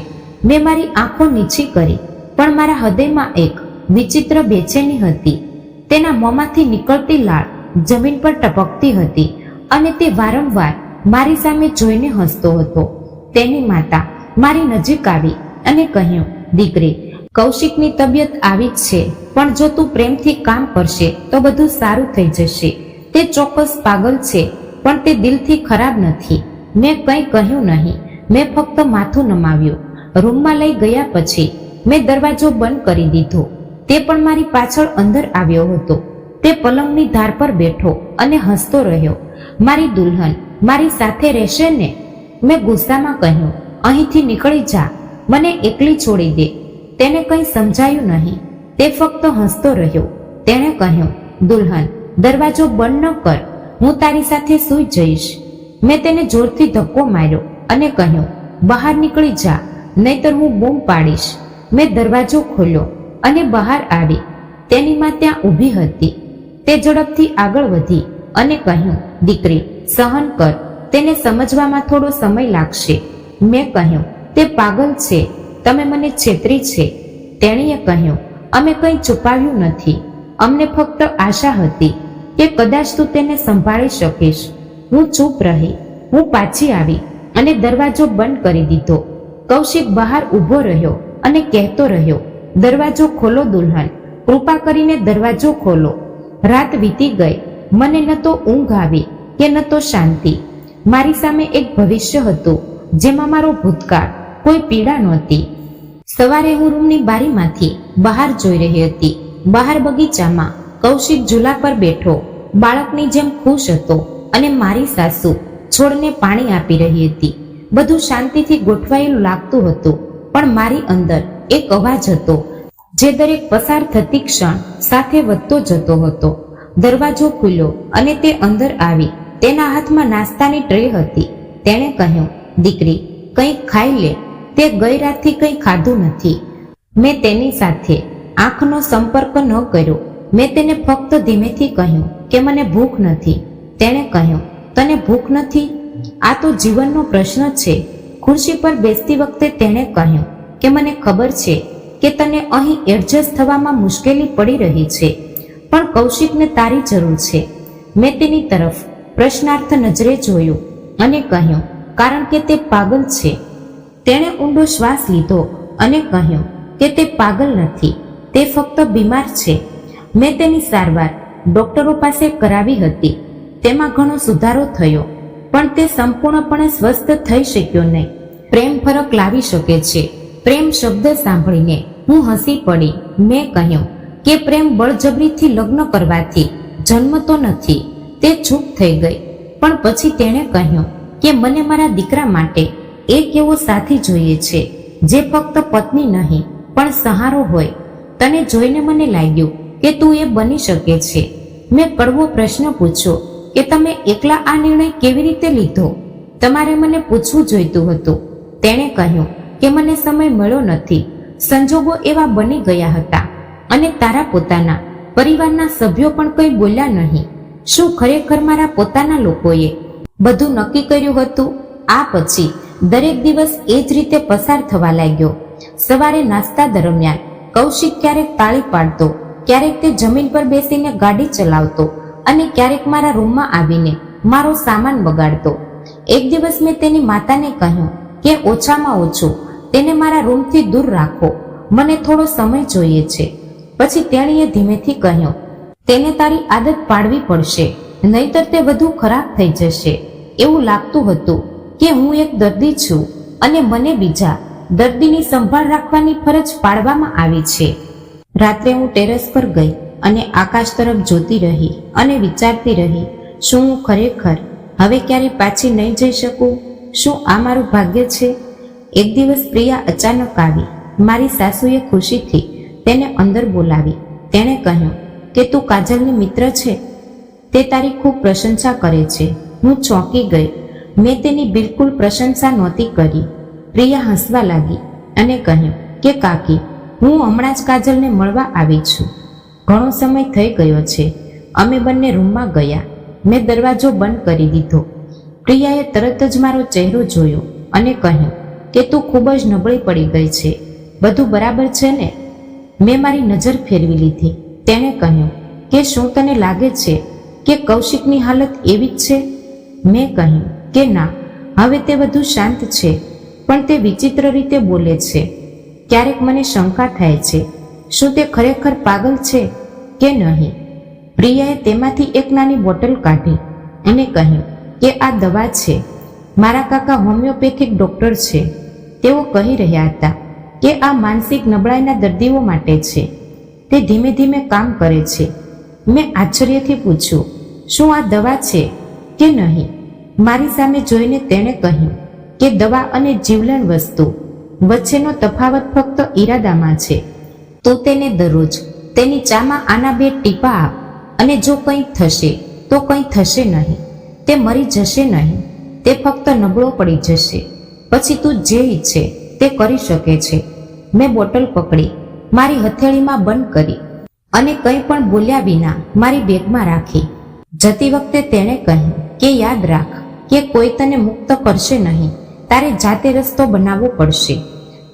મેં મારી આંખો નીચી કરી, પણ મારા હૃદયમાં એક વિચિત્ર બેચેની હતી. તેના મોંમાંથી નીકળતી લાળ જમીન પર ટપકતી હતી અને તે વારંવાર મારી સામે જોઈને હસતો હતો. તેની માતા મારી નજીક આવી અને કહ્યું, દીકરી, કૌશિકની તબિયત આવી જ છે, પણ જો તું પ્રેમથી કામ કરશે તો બધું સારું થઈ જશે. તે ચોક્કસ પાગલ છે, પણ તે દિલથી ખરાબ નથી. મેં કંઈ કહ્યું નહીં. મેં ફક્ત માથું નમાવ્યું. રૂમમાં લઈ ગયા પછી મેં દરવાજો બંધ કરી દીધો. તે પણ મારી પાછળ અંદર આવ્યો હતો. તે પલંગની ધાર પર બેઠો અને હસતો રહ્યો. મારી દુલ્હન મારી સાથે રહેશે ને? મેં ગુસ્સામાં કહ્યું, અહીંથી નીકળી જા, મને એકલી છોડી દે. તેને કંઈ સમજાયું નહીં. તે ફક્ત હસતો રહ્યો. તેણે કહ્યું, દુલ્હન, દરવાજો બંધ ન કર, હું તારી સાથે સૂઈ જઈશ. મેં તેને જોરથી ધક્કો માર્યો અને કહ્યું, બહાર નીકળી જા, નહીતર હું બૂમ પાડીશ. મેં દરવાજો ખોલ્યો અને બહાર આવી. તેની માં ત્યાં ઊભી હતી. તે ઝડપથી આગળ વધી અને કહ્યું, દીકરી, સહન કર, તેને સમજવામાં થોડો સમય લાગશે. મેં કહ્યું, તે પાગલ છે, તમે મને છેતરી છે. તેણીએ કહ્યું, અમે કંઈ છુપાવ્યું નથી. અમને ફક્ત આશા હતી કે કદાચ તું તેને સંભાળી શકીશ. હું ચૂપ રહી. હું પાછી આવી અને દરવાજો બંધ કરી દીધો. કૌશિક બહાર ઊભો રહ્યો અને કહેતો રહ્યો, દરવાજો ખોલો દુલ્હન, કૃપા કરીને દરવાજો ખોલો. રાત વીતી ગઈ. મને ન તો ઊંઘ આવી કે ન તો શાંતિ. મારી સામે એક ભવિષ્ય હતું જેમાં મારો ભૂતકાળ કોઈ પીડા નહોતી. સવારે હું રૂમની બારીમાંથી બહાર જોઈ રહી હતી. બહાર બગીચામાં કૌશિક ઝૂલા પર બેઠો બાળકની જેમ ખુશ હતો અને મારી સાસુ છોડને પાણી આપી રહી હતી. બધું શાંતિથી ગોઠવાયેલું લાગતું હતું, પણ મારી અંદર એક અવાજ હતો જે દરેક પસાર થતી ક્ષણ સાથે વધતો જતો હતો. દરવાજો ખુલ્યો અને તે અંદર આવી. તેના હાથમાં નાસ્તાની ટ્રે હતી. તેણે કહ્યું, દીકરી, કંઈક ખાઈ લે. તે ગઈ રાતથી કંઈ ખાધું નથી. મેં તેની સાથે આંખનો સંપર્ક ન કર્યો. મેં તેને ફક્ત ધીમેથી કહ્યું કે મને ભૂખ નથી. તેણે કહ્યું, તને ભૂખ નથી? આ તો જીવનનો પ્રશ્ન છે. ખુરશી પર બેસતી વખતે તેણે કહ્યું કે મને ખબર છે કે તને અહીં એડજસ્ટ થવામાં મુશ્કેલી પડી રહી છે, પણ કૌશિકને તારી જરૂર છે. મેં તેની તરફ પ્રશ્નાર્થ નજરે જોયું અને કહ્યું, કારણ કે તે પાગલ છે. તેણે ઊંડો શ્વાસ લીધો અને કહ્યું કે તે પાગલ નથી, તે ફક્ત બીમાર છે. મેં તેની સારવાર ડોક્ટરો પાસે કરાવી હતી. તેમાં ઘણો સુધારો થયો, પણ તે સંપૂર્ણપણે સ્વસ્થ થઈ શક્યો નહીં. પ્રેમ ફરક લાવી શકે છે. પ્રેમ શબ્દ સાંભળીને હું હસી પડી. મેં કહ્યું કે પ્રેમ બળજબરીથી લગ્ન કરવાથી જન્મતો નથી. તે ચૂપ થઈ ગઈ, પણ પછી તેણે કહ્યું કે મને મારા દીકરા માટે એક એવો સાથી જોઈએ છે જે ફક્ત પત્ની નહીં પણ સહારો હોય. તને જોઈને મને લાગ્યું કે તું એ બની શકે છે. મેં કડવો પ્રશ્ન પૂછ્યો કે તમે એકલા આ નિર્ણય કેવી રીતે લીધો? તમારે મને પૂછવું જોઈતું હતું. તેણે કહ્યું કે મને સમય મળ્યો નથી. સંજોગો એવા બની ગયા હતા અને તારા પોતાના પરિવારના સભ્યો પણ કંઈ બોલ્યા નહીં. શું ખરેખર મારા પોતાના લોકોએ બધું નક્કી કર્યું હતું? આ પછી દરેક દિવસ એ જ રીતે પસાર થવા લાગ્યો. સવારે નાસ્તા દરમિયાન કૌશિક ક્યારેક તાળી પાડતો, ક્યારેક તે જમીન પર બેસીને ગાડી ચલાવતો અને ક્યારેક મારા રૂમમાં આવીને મારો સામાન બગાડતો. એક દિવસ મેં તેની માતાને કહ્યું કે ઓછામાં ઓછું તેને મારા રૂમથી દૂર રાખો, મને થોડો સમય જોઈએ છે. પછી તેણીએ ધીમેથી કહ્યું, તેને તારી આદત પાડવી પડશે, નહીતર તે વધુ ખરાબ થઈ જશે. એવું લાગતું હતું કે હું એક દર્દી છું અને મને બીજા દર્દીની સંભાળ રાખવાની ફરજ પાડવામાં આવી છે. રાત્રે હું ટેરેસ પર ગઈ અને આકાશ તરફ જોતી રહી અને વિચારતી રહી, શું હું ખરેખર હવે ક્યારે પાછી નહીં જઈ શકું? શું આ મારું ભાગ્ય છે? એક દિવસ પ્રિયા અચાનક આવી. મારી સાસુએ ખુશીથી તેને અંદર બોલાવી. તેણે કહ્યું કે તું કાજલની મિત્ર છે, તે તારી ખૂબ પ્રશંસા કરે છે. હું ચોંકી ગઈ. મેં તેની બિલકુલ પ્રશંસા નહોતી કરી. પ્રિયા હસવા લાગી અને કહ્યું કે કાકી, હું હમણાં જ કાજલને મળવા આવી છું. ઘણો સમય થઈ ગયો છે. અમે બંને રૂમમાં ગયા. મેં દરવાજો બંધ કરી દીધો. પ્રિયાએ તરત જ મારો ચહેરો જોયો અને કહ્યું કે તું ખૂબ જ નબળી પડી ગઈ છે. બધું બરાબર છે ને? મેં મારી નજર ફેરવી લીધી. તેણે કહ્યું કે શું તને લાગે છે કે કૌશિકની હાલત એવી જ છે? મેં કહ્યું કે ના, હવે તે વધુ શાંત છે, પણ તે વિચિત્ર રીતે બોલે છે. ક્યારેક મને શંકા થાય છે, શું તે ખરેખર પાગલ છે કે નહીં? પ્રિયાએ તેમાંથી એક નાની બોટલ કાઢી અને કહ્યું કે આ દવા છે. મારા કાકા હોમિયોપેથિક ડૉક્ટર છે. તેઓ કહી રહ્યા હતા કે આ માનસિક નબળાઈના દર્દીઓ માટે છે. તે ધીમે ધીમે કામ કરે છે. મેં આશ્ચર્યથી પૂછ્યું, શું આ દવા છે કે નહીં? મારી સામે જોઈને તેણે કહ્યું કે દવા અને જીવલેણ વસ્તુ વચ્ચેનો તફાવત ફક્ત ઈરાદામાં છે. તો તેને દરરોજ તેની ચામાં આના 2 ટીપા આપ, અને જો કંઈ થશે તો કંઈ થશે નહીં. તે મરી જશે નહીં. તે ફક્ત નબળો પડી જશે. પછી તું જે ઈચ્છે તે કરી શકે છે. મેં બોટલ પકડી, મારી હથેળીમાં બંધ કરી અને કંઈ પણ બોલ્યા વિના મારી બેગમાં રાખી. જતી વખતે તેણે કહ્યું કે યાદ રાખ કે કોઈ તને મુક્ત કરશે નહીં. તારે જાતે રસ્તો બનાવવો પડશે.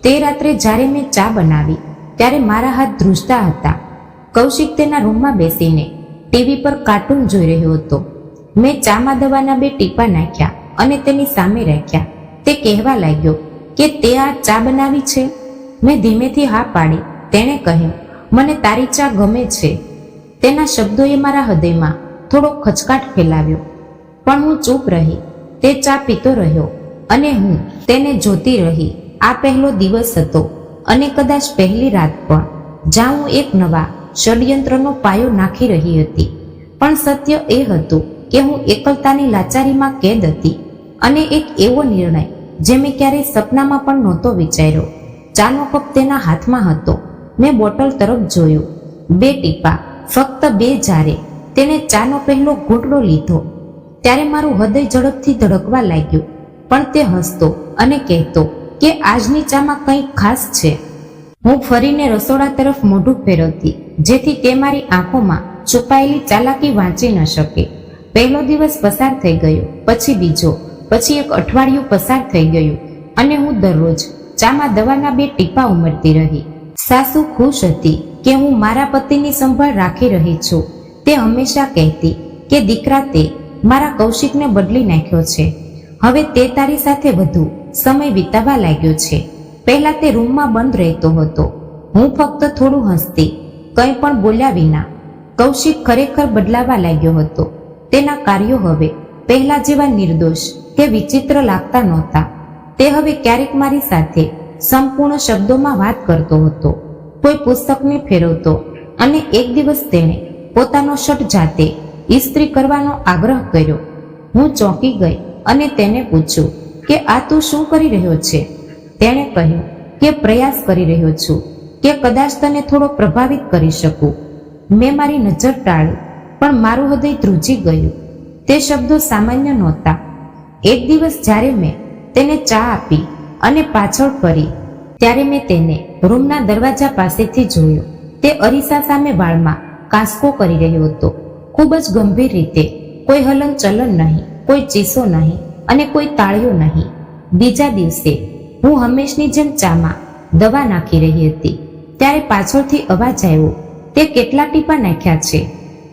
તે રાત્રે જ્યારે મેં ચા બનાવી ત્યારે મારા હાથ ધ્રુજતા હતા. કૌશિક તેના રૂમમાં બેસીને ટીવી પર કાર્ટૂન જોઈ રહ્યો હતો. મેં ચામાં દવાના 2 ટીપા નાખ્યા અને તેની સામે રાખ્યા. તે કહેવા લાગ્યો કે તે આ ચા બનાવી છે? મેં ધીમેથી હા પાડી. તેણે કહ્યું, મને તારી ચા ગમે છે. તેના શબ્દોએ મારા હૃદયમાં થોડો ખચકાટ ફેલાવ્યો, પણ હું ચૂપ રહી. તે ચા પીતો રહ્યો અને હું તેને જોતી રહી. આ પહેલો દિવસ હતો અને કદાચ પહેલી રાત પણ, જ્યાં હું એક નવા ષડયંત્રનો પાયો નાખી રહી હતી. પણ સત્ય એ હતું કે હું એકલતાની લાચારીમાં કેદ હતી, અને એક એવો નિર્ણય જે મેં ક્યારેય સપનામાં પણ નહોતો વિચાર્યો. ચાનો કપ તેના હાથમાં હતો. મેં બોટલ તરફ જોયું. 2 ટીપા, ફક્ત 2. જ્યારે તેણે ચાનો પહેલો ઘૂંટડો લીધો ત્યારે મારું હૃદય ઝડપથી ધડકવા લાગ્યું. પણ તે હસતો અને કહેતો કે આજની ચામાં કંઈક ખાસ છે. હું ફરીને રસોડા તરફ મોઢું ફેરવતી, જેથી તે મારી આંખોમાં છુપાયેલી ચાલાકી વાંચી ન શકે. પહેલો દિવસ પસાર થઈ ગયો, પછી બીજો, પછી એક અઠવાડિયું પસાર થઈ ગયું, અને હું દરરોજ ચામાં દવાના 2 ટીપા ઉમેરતી રહી. સાસુ ખુશ હતી કે હું મારા પતિની સંભાળ રાખી રહી છું. તે હંમેશા કહેતી કે દીકરા, તે મારા કૌશિકને બદલી નાખ્યો છે. હવે તે તારી સાથે વધુ સમય વિતાવવા લાગ્યો છે. પહેલા તે રૂમમાં બંધ રહેતો હતો. હું ફક્ત થોડું હસતી, કંઈ પણ બોલ્યા વિના. કૌશિક ખરેખર બદલાવા લાગ્યો હતો. તેના કાર્યો હવે પહેલા જેવા નિર્દોષ કે વિચિત્ર લાગતા નહોતા. તે હવે ક્યારેક મારી સાથે સંપૂર્ણ શબ્દોમાં વાત કરતો હતો, કોઈ પુસ્તકને ફેરવતો, અને એક દિવસ તેણે પોતાનો શર્ટ જાતે ઇસ્ત્રી કરવાનો આગ્રહ કર્યો. હું ચોંકી ગઈ અને તેને પૂછ્યું કે આ તું શું કરી રહ્યો છે? તેણે કહ્યું કે પ્રયાસ કરી રહ્યો છું કે કદાચ તને થોડો પ્રભાવિત કરી શકું. મેં મારી નજર ટાળી, પણ મારું હૃદય ધ્રુજી ગયું. તે શબ્દો સામાન્ય નહોતા. એક દિવસ જ્યારે મેં તેને ચા આપી અને પાછળ ફરી, ત્યારે મેં તેને રૂમના દરવાજા પાસેથી જોયો. તે અરીસા સામે વાળમાં કાંસકો કરી રહ્યો હતો, ખૂબ જ ગંભીર રીતે. કોઈ હલન ચલન નહીં, કોઈ ચીસો નહીં અને કોઈ તાળીઓ નહીં. બીજા દિવસે હું હંમેશની જેમ ચામાં દવા નાખી રહી હતી, ત્યારે પાછળથી અવાજ આવ્યો, તે કેટલા ટીપા નાખ્યા છે?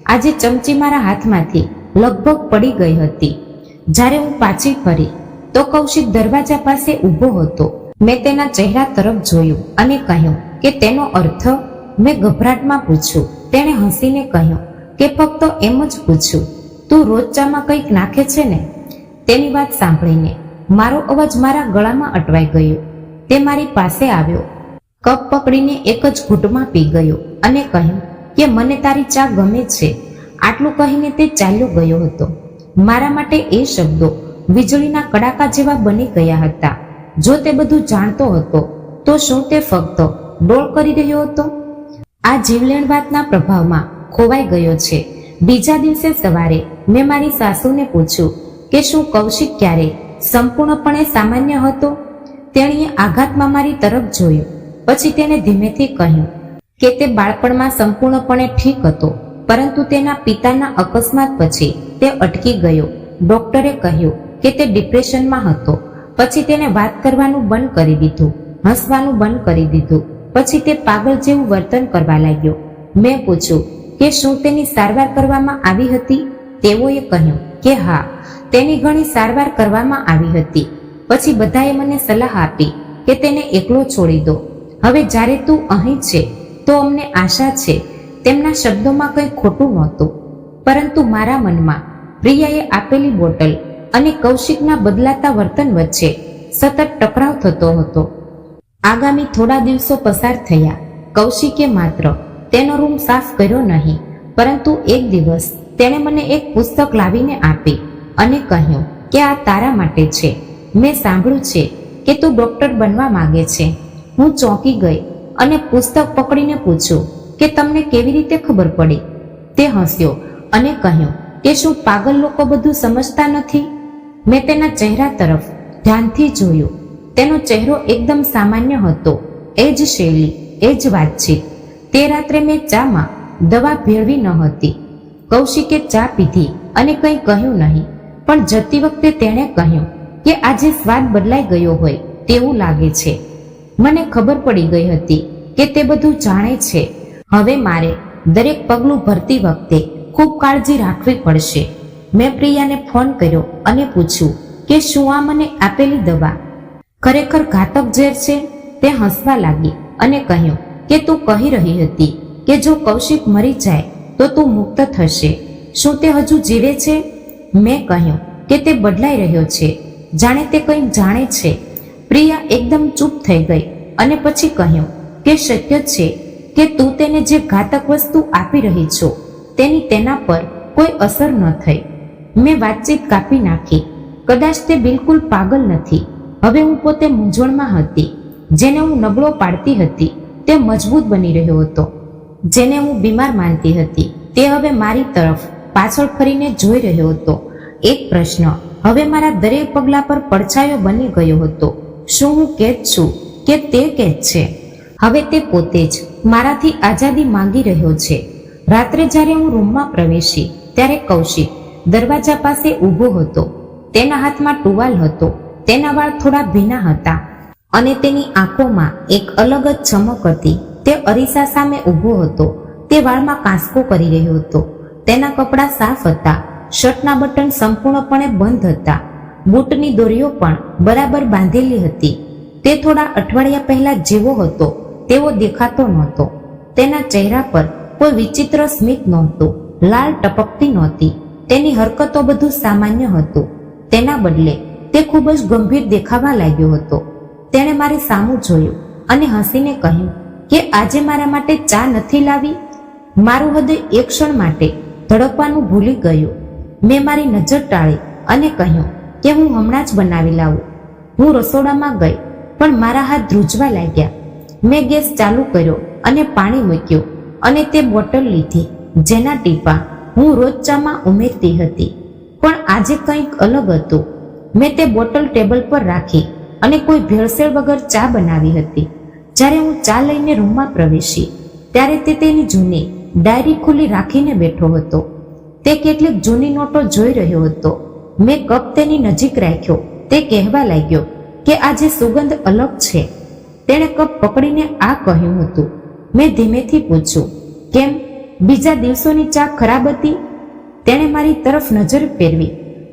આજે ચમચી મારા હાથમાંથી લગભગ પડી ગઈ હતી. જ્યારે હું પાછી ફરી તો કૌશિક દરવાજા પાસે ઊભો હતો. મેં તેના ચહેરા તરફ જોયું અને કહ્યું કે તેનો અર્થ? મેં ગભરાટમાં પૂછ્યું. તેણે હસીને કહ્યું કે ફક્ત એમ જ પૂછ્યું. તું રોજ ચામાં કંઈક નાખે છે ને? તેની વાત સાંભળીને મારો અવાજ મારા ગળામાં અટવાઈ ગયો. તે મારી પાસે આવ્યો, કપ પકડીને એક જ ઘૂંટમાં પી ગયો અને કહ્યું કે મને તારી ચા ગમે છે. આટલું કહીને તે ચાલ્યો ગયો હતો. મારા માટે એ શબ્દો વીજળીના કડાકા જેવા બની ગયા હતા. જો તે બધું જાણતો હતો તો શું તે ફક્ત ડોળ કરી રહ્યો હતો? આ જીવલેણ વાતના પ્રભાવમાં ખોવાઈ ગયો છે. બીજા દિવસે સવારે મેં મારી સાસુને પૂછ્યું કે શું કૌશિક ક્યારેય સંપૂર્ણપણે સામાન્ય હતો? તેણીએ આઘાતમાં મારી તરફ જોયું. પછી તેને ધીમેથી કહ્યું કે તે બાળપણમાં સંપૂર્ણપણે ઠીક હતો, પરંતુ તેના પિતાના અકસ્માત પછી તે અટકી ગયો. ડોક્ટરે કહ્યું કે તે ડિપ્રેશનમાં હતો. પછી તેને વાત કરવાનું બંધ કરી દીધું, હસવાનું બંધ કરી દીધું. પછી તે પાગલ જેવું વર્તન કરવા લાગ્યો. મેં પૂછ્યું કે શું તેની સારવાર કરવામાં આવી હતી? તેઓએ કહ્યું કે હા, તેની ઘણી સારવાર કરવામાં આવી હતી. પછી બધાએ મને સલાહ આપી કે તેને એકલો છોડી દો. હવે જ્યારે તું અહીં છે તો અમને આશા છે. તેમના શબ્દોમાં કંઈ ખોટું નહોતું, પરંતુ મારા મનમાં પ્રિયાએ આપેલી બોટલ અને કૌશિકના બદલાતા વર્તન વચ્ચે સતત ટકરાવ થતો હતો. આગામી થોડા દિવસો પસાર થયા. કૌશિકે માત્ર તેનો રૂમ સાફ કર્યો નહીં, પરંતુ એક દિવસ તેણે મને એક પુસ્તક લાવીને આપી અને કહ્યું કે આ તારા માટે છે. મેં સાંભળ્યું છે કે તું ડોક્ટર બનવા માંગે છે. હું ચોંકી ગઈ અને પુસ્તક પકડીને પૂછ્યું કે તમને કેવી રીતે ખબર પડી? તે હસ્યો અને કહ્યું કે શું પાગલ લોકો બધું સમજતા નથી? મેં તેના ચહેરા તરફ ધ્યાનથી જોયું. તેનો ચહેરો એકદમ સામાન્ય હતો. એ જ શૈલી, એ જ વાતચીત. તે રાત્રે મેં ચામાં દવા ભેળવી ન હતી. કૌશિકે ચા પીધી અને કંઈ કહ્યું નહીં, પણ જતી વખતે તેણે કહ્યું કે આજે સ્વાદ બદલાઈ ગયો હોય તેવું લાગે છે. મને ખબર પડી ગઈ હતી કે તે બધું જાણે છે. હવે મારે દરેક પગલું ભરતી વખતે ખૂબ કાળજી રાખવી પડશે. મેં પ્રિયાને ફોન કર્યો અને પૂછ્યું કે શું આ મને આપેલી દવા ખરેખર ઘાતક ઝેર છે? તે હસવા લાગી અને કહ્યું કે તું કહી રહી હતી કે જો કૌશિક મરી જાય તો તું મુક્ત થશે. શું તે હજુ જીવે છે? મેં કહ્યું કે તે બદલાઈ રહ્યો છે, જાણે તે કંઈક જાણે છે. પ્રિયા એકદમ ચૂપ થઈ ગઈ અને પછી કહ્યું કે શક્ય છે કે તું તેને જે ઘાતક વસ્તુ આપી રહી છો તેની તેના પર કોઈ અસર ન થઈ. મેં વાતચીત કાપી નાખી. કદાચ તે બિલકુલ પાગલ નથી. હવે હું પોતે મૂંઝવણમાં હતી. જેને હું નબળો પાડતી હતી તે મજબૂત બની રહ્યો હતો. જેને હું બીમાર માનતી હતી તે હવે મારી તરફ પાછળ ફરીને જોઈ રહ્યો હતો. એક પ્રશ્ન હવે મારા દરેક પગલા પર પડછાયો બની ગયો હતો. શું હું કેદ છું કે તે કેદ છે? હવે તે પોતે જ મારાથી આઝાદી માંગી રહ્યો છે. રાત્રે જ્યારે હું રૂમમાં પ્રવેશી ત્યારે કૌશિક દરવાજા પાસે ઊભો હતો. તેના હાથમાં ટુવાલ હતો. તેના વાળ થોડા ભીના હતા અને તેની આંખોમાં એક અલગ જ ચમક હતી. તે અરીસા સામે ઊભો હતો. તે વાળમાં કાંસકો કરી રહ્યો હતો. તેના કપડાં સાફ હતા. શર્ટના બટન સંપૂર્ણપણે બંધ હતા. બૂટની દોરીઓ પણ બરાબર બાંધેલી હતી. તે થોડા અઠવાડિયા પહેલા જેવો હતો તેવો દેખાતો નહોતો. તેના ચહેરા પર કોઈ વિચિત્ર સ્મિત નહોતું. લાલ ટપકતી નહોતી. તેની હરકતો બધું સામાન્ય હતું. તેના બદલે તે ખૂબ જ ગંભીર દેખાવા લાગ્યો હતો. તેણે મારી સામું જોયું અને હસીને કહ્યું કે આજે મારા માટે ચા નથી લાવી? મારું હૃદય એક ક્ષણ માટે ધડકવાનું ભૂલી ગયું. મેં મારી નજર ટાળી અને કહ્યું કે હું હમણાં જ બનાવી લાવું. હું રસોડામાં ગઈ પણ મારા હાથ ધ્રુજવા લાગ્યા. મેં ગેસ ચાલુ કર્યો અને પાણી મૂક્યું અને તે બોટલ લીધી જેના ટીપા હું રોજ ચામાં ઉમેરતી હતી. પણ આજે કંઈક અલગ હતું. મેં તે બોટલ ટેબલ પર રાખી અને કોઈ ભેળસેળ વગર ચા બનાવી હતી. જ્યારે હું ચા લઈને રૂમમાં પ્રવેશી ત્યારે તે તેની જૂની ડાયરી ખુલ્લી રાખીને બેઠો હતો. તે કેટલીક જૂની નોટો જોઈ રહ્યો હતો. મેં કપ તેની નજીક રાખ્યો. તે કહેવા લાગ્યો કે આજે સુગંધ અલગ છે. તેણે કપ પકડીને આ કહ્યું હતું. મેં ધીમેથી પૂછ્યું, કેમ? બીજા દિવસોની ચા ખરાબ હતી? તેણે મારી તરફ નજર ફેરવી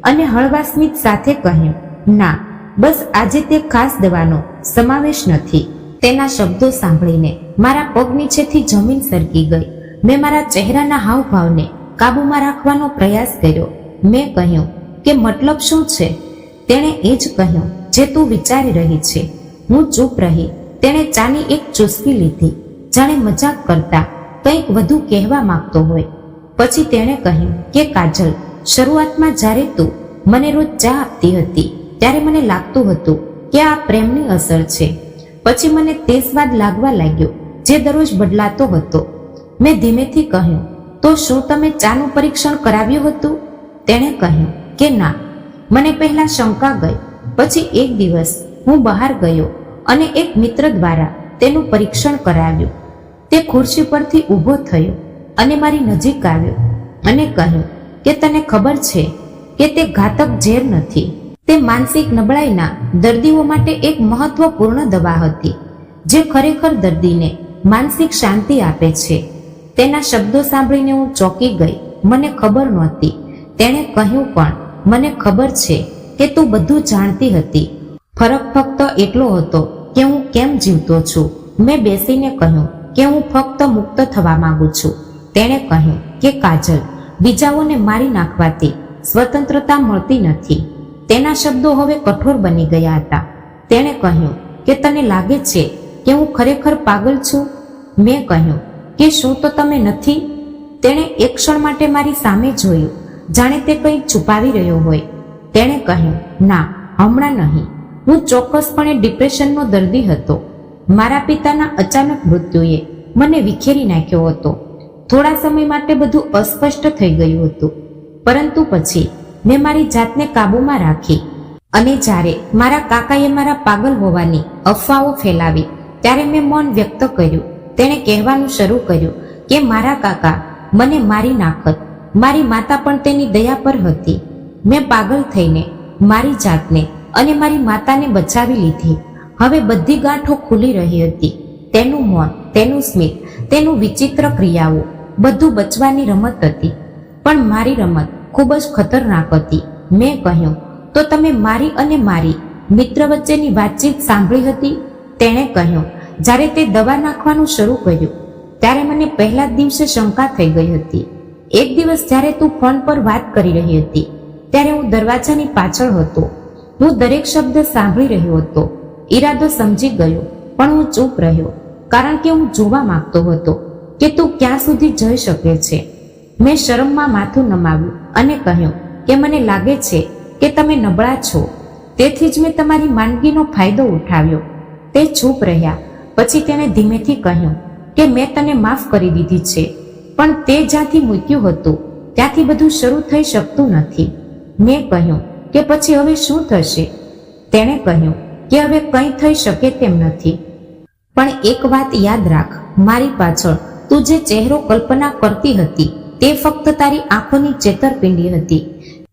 અને હળવા સ્મિત સાથે કહ્યું, ના, બસ આજે તે ખાસ દવાનો સમાવેશ નથી. તેના શબ્દો સાંભળીને મારા પગ નીચેથી જમીન સરકી ગઈ. મેં મારા ચહેરાના હાવભાવને કાબૂમાં રાખવાનો પ્રયાસ કર્યો. મેં કહ્યું કે મતલબ શું છે? તેણે એ જ કહ્યું જે તું વિચારી રહી છે. હું ચૂપ રહી. તેણે ચાની એક ચૂસકી લીધી, જાણે મજાક કરતા કંઈક વધુ કહેવા માંગતો હોય. પછી તેણે કહ્યું કે કાજલ, શરૂઆતમાં જ્યારે તું મને રોજ ચા આપતી હતી ત્યારે મને લાગતું હતું કે આ પ્રેમની અસર છે. પછી મને તે સ્વાદ લાગવા લાગ્યો જે દરરોજ બદલાતો હતો. મેં ધીમેથી કહ્યું, તો શું તમે ચાનું પરીક્ષણ કરાવ્યું હતું? તેણે કહ્યું કે ના. મને પહેલા શંકા ગઈ. પછી એક દિવસ હું બહાર ગયો અને એક મિત્ર દ્વારા તેનું પરીક્ષણ કરાવ્યું. તે ખુરશી પરથી ઊભો થયો અને મારી નજીક આવ્યો અને કહ્યું કે તને ખબર છે કે તે ઘાતક ઝેર નથી. તે માનસિક નબળાઈના દર્દીઓ માટે એક મહત્વપૂર્ણ દવા હતી જે ખરેખર દર્દીને માનસિક શાંતિ આપે છે. તેના શબ્દો સાંભળીને હું ચોંકી ગઈ. મને ખબર નહોતી. તેણે કહ્યું પણ મને ખબર છે કે તું બધું જાણતી હતી. ફરક ફક્ત એટલો હતો કે હું કેમ જીવતો છું. મેં બેસીને કહ્યું કે હું ફક્ત મુક્ત થવા માંગુ છું. તેણે કહ્યું કે કાજલ, બીજાઓને મારી નાખવાથી સ્વતંત્રતા મળતી નથી. તેના શબ્દો હવે કઠોર બની ગયા હતા. તેણે કહ્યું કે તને લાગે છે કે હું ખરેખર પાગલ છું? મેં કહ્યું કે શું તો તમે નથી? તેણે એક ક્ષણ માટે મારી સામે જોયું, જાણે તે કંઈ છુપાવી રહ્યો હોય. તેણે કહ્યું, ના, હમણાં નહીં. હું ચોક્કસપણે ડિપ્રેશનનો દર્દી હતો. મારા પિતાના અચાનક મૃત્યુએ મને વિખેરી નાખ્યો હતો. થોડા સમય માટે બધું અસ્પષ્ટ થઈ ગયું હતું, પરંતુ પછી મેં મારી જાતને કાબૂમાં રાખી. અને જ્યારે મારા કાકાએ મારા પાગલ હોવાની અફવાઓ ફેલાવી ત્યારે મેં મૌન વ્યક્ત કર્યું. તેણે કહેવાનું શરૂ કર્યું કે મારા કાકા મને મારી નાખત. મારી માતા પણ તેની દયા પર હતી. મેં પાગલ થઈને મારી જાતને અને મારી માતાને બચાવી લીધી. હવે બધી ગાંઠો ખુલી રહી હતી. તેનું મૌન, તેનું સ્મિત, તેનું વિચિત્ર ક્રિયાઓ, બધું બચવાની રમત હતી. પણ મારી રમત ખૂબ જ ખતરનાક હતી. મેં કહ્યું, તો તમે મારી અને મારી મિત્ર વચ્ચેની વાતચીત સાંભળી હતી? તેણે કહ્યું, જ્યારે તે દવા નાખવાનું શરૂ કર્યું ત્યારે મને પહેલા જ દિવસે શંકા થઈ ગઈ હતી. એક દિવસ જ્યારે તું ફોન પર વાત કરી રહી હતી ત્યારે હું દરવાજાની પાછળ હતો. હું દરેક શબ્દ સાંભળી રહ્યો હતો. ઈરાદો સમજી ગયો, પણ હું ચૂપ રહ્યો કારણ કે હું જોવા માંગતો હતો કે તું ક્યાં સુધી જઈ શકે છે. મેં શરમમાં માથું નમાવ્યું અને કહ્યું કે મને લાગે છે કે તમે નબળા છો, તેથી જ મેં તમારી માંદગીનો ફાયદો ઉઠાવ્યો. તે ચૂપ રહ્યા. પછી તેણે ધીમેથી કહ્યું કે મેં તને માફ કરી દીધી છે, પણ તે જ્યાંથી મૂક્યું હતું ત્યાંથી બધું શરૂ થઈ શકતું નથી. મેં કહ્યું કે પછી હવે શું થશે? તેણે કહ્યું કે હવે કંઈ થઈ શકે તેમ નથી. પણ એક વાત યાદ રાખ, મારી પાછળ તું જે ચહેરો કલ્પના કરતી હતી તે ફક્ત તારી આંખોની છેતરપિંડી હતી.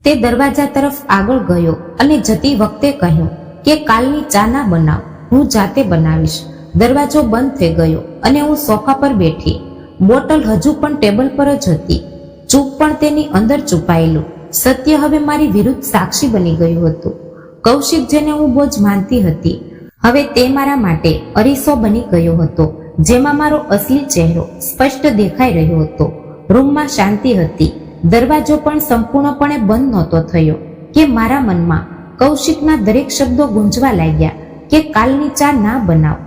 તે દરવાજા તરફ આગળ ગયો અને જતી વખતે કહ્યું કે કાલની ચા ના બનાવ, હું જાતે બનાવીશ. દરવાજો બંધ થઈ ગયો અને હું સોફા પર બેઠી. બોટલ હજુ પણ ટેબલ પર જ હતી. ચૂપ પણ તેની અંદર છુપાયેલું સત્ય હવે મારી વિરુદ્ધ સાક્ષી બની ગયું હતું. કૌશિક, જેને હું બહુ જ માનતી હતી, હવે તે મારા માટે અરીસો બની ગયો હતો, જેમાં મારો અસલી ચહેરો સ્પષ્ટ દેખાઈ રહ્યો હતો. રૂમમાં શાંતિ હતી. દરવાજો પણ સંપૂર્ણપણે બંધ નહોતો થયો કે મારા મનમાં કૌશિકના દરેક શબ્દો ગુંજવા લાગ્યા કે કાલની ચા ના બનાવ.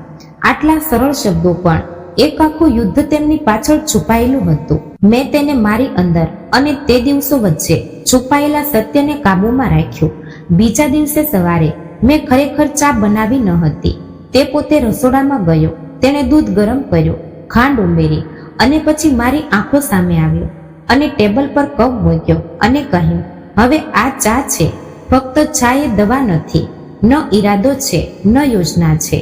આટલા સરળ શબ્દો પણ એક આખું યુદ્ધ તેમની પાછળ છુપાયેલું હતું. મેં તેને મારી અંદર અને તે દિવસો વચ્ચે છુપાયેલા સત્યને કાબૂમાં રાખ્યું. બીજા દિવસે સવારે મેં ખરેખર ચા બનાવી ન હતી. તે પોતે રસોડામાં ગયો. તેણે દૂધ ગરમ કર્યો, ખાંડ ઉમેરી અને પછી મારી આંખો સામે આવ્યો અને ટેબલ પર કપ મૂક્યો અને કહ્યું, હવે આ ચા છે. ફક્ત ચા એ દવા નથી, ન ઈરાદો છે, ન યોજના છે.